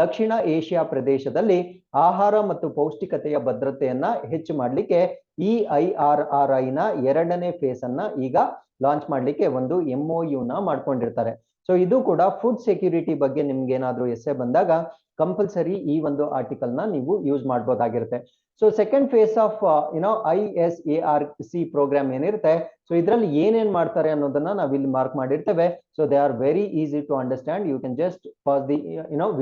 ದಕ್ಷಿಣ ಏಷ್ಯಾ ಪ್ರದೇಶದಲ್ಲಿ ಆಹಾರ ಮತ್ತು ಪೌಷ್ಟಿಕತೆಯ ಭದ್ರತೆಯನ್ನ ಹೆಚ್ಚು ಮಾಡ್ಲಿಕ್ಕೆ ಈ IRRI ನ 2ನೇ ಫೇಸ್ ಅನ್ನ ಈಗ ಲಾಂಚ್ ಮಾಡ್ಲಿಕ್ಕೆ ಒಂದು MOU ನ ಮಾಡ್ಕೊಂಡಿರ್ತಾರೆ. ಸೊ ಇದು ಕೂಡ ಫುಡ್ ಸೆಕ್ಯೂರಿಟಿ ಬಗ್ಗೆ ನಿಮ್ಗೆ ಏನಾದ್ರೂ ಎಸ್ಸೆ ಬಂದಾಗ ಕಂಪಲ್ಸರಿ ಈ ಒಂದು ಆರ್ಟಿಕಲ್ ನ ನೀವು ಯೂಸ್ ಮಾಡ್ಬೋದಾಗಿರುತ್ತೆ. So second phase of ISARC programme ಏನಿರುತ್ತೆ, ಸೊ ಇದರಲ್ಲಿ ಏನೇನ್ ಮಾಡ್ತಾರೆ ಅನ್ನೋದನ್ನ ನಾವ್ ಇಲ್ಲಿ ಮಾರ್ಕ್ ಮಾಡಿರ್ತೇವೆ. So they are very easy to understand. You can just pause the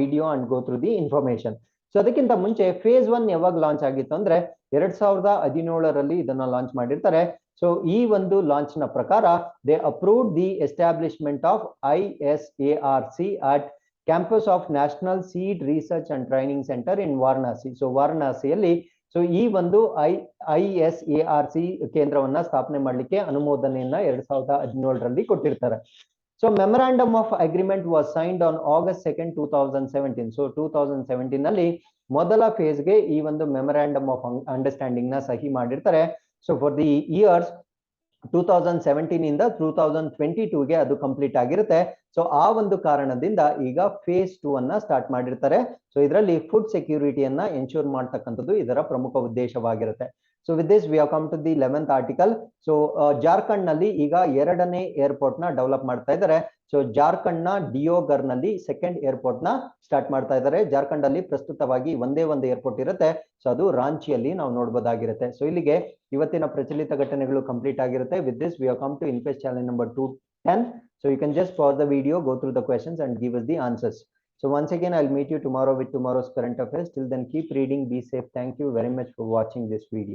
video and go through the information. So ಅದಕ್ಕಿಂತ ಮುಂಚೆ ಫೇಸ್ 1 ಯಾವಾಗ ಲಾಂಚ್ ಆಗಿತ್ತು ಅಂದ್ರೆ 2017ರಲ್ಲಿ ಇದನ್ನ ಲಾಂಚ್ ಮಾಡಿರ್ತಾರೆ. ಸೊ ಈ ಒಂದು ಲಾಂಚ್ ನ ಪ್ರಕಾರ they approved the establishment of ISARC at campus of National Seed Research and Training Centre in Varanasi. So ವಾರಣಾಸಿಯಲ್ಲಿ ಸೊ ಈ ಒಂದು ISARC ಕೇಂದ್ರವನ್ನ ಸ್ಥಾಪನೆ ಮಾಡ್ಲಿಕ್ಕೆ ಅನುಮೋದನೆಯನ್ನ 2017ರಲ್ಲಿ ಕೊಟ್ಟಿರ್ತಾರೆ. So memorandum of agreement was signed on August 2nd, 2017. So 2017ನಲ್ಲಿ ಮೊದಲ ಫೇಸ್ಗೆ ಈ ಒಂದು ಮೆಮೊರಾಂಡಮ್ ಆಫ್ ಅಂಡರ್ಸ್ಟ್ಯಾಂಡಿಂಗ್ ನ ಸಹಿ ಮಾಡಿರ್ತಾರೆ. ಸೊ ಫಾರ್ ದಿ ಇಯರ್ಸ್ 2017 ಇಂದ 2022ಗೆ ಅದು ಕಂಪ್ಲೀಟ್ ಆಗಿರುತ್ತೆ. ಸೊ ಆ ಒಂದು ಕಾರಣದಿಂದ ಈಗ ಫೇಸ್ 2 ಅನ್ನ ಸ್ಟಾರ್ಟ್ ಮಾಡಿರ್ತಾರೆ. ಸೊ ಇದರಲ್ಲಿ ಫುಡ್ ಸೆಕ್ಯೂರಿಟಿಯನ್ನ ಎನ್ಶೂರ್ ಮಾಡ್ತಕ್ಕಂಥದ್ದು ಇದರ ಪ್ರಮುಖ ಉದ್ದೇಶವಾಗಿರುತ್ತೆ. So with this we have come to the 11th article. So Jharkhand ನಲ್ಲಿ ಈಗ 2ನೇ ಏರ್ಪೋರ್ಟ್ ನ ಡೆವಲಪ್ ಮಾಡ್ತಾ ಇದ್ದಾರೆ. ಸೊ ಜಾರ್ಖಂಡ್ ನ ಡಿಯೋಗರ್ ನಲ್ಲಿ ಸೆಕೆಂಡ್ ಏರ್ಪೋರ್ಟ್ ನ ಸ್ಟಾರ್ಟ್ ಮಾಡ್ತಾ ಇದ್ದಾರೆ. ಜಾರ್ಖಂಡ್ ಅಲ್ಲಿ ಪ್ರಸ್ತುತವಾಗಿ ಒಂದೇ ಒಂದು ಏರ್ಪೋರ್ಟ್ ಇರುತ್ತೆ. ಸೊ ಅದು ರಾಂಚಿಯಲ್ಲಿ ನಾವು ನೋಡಬಹುದಾಗಿರುತ್ತೆ. ಸೊ ಇಲ್ಲಿಗೆ ಇವತ್ತಿನ ಪ್ರಚಲಿತ ಘಟನೆಗಳು ಕಂಪ್ಲೀಟ್ ಆಗಿರುತ್ತೆ. With this we have come to inquest challenge number 210. So you can just pause the video, go through the questions and give us the answers. So once again, I'll meet you tomorrow with tomorrow's current affairs. Till then, keep reading, be safe. Thank you very much for watching this video.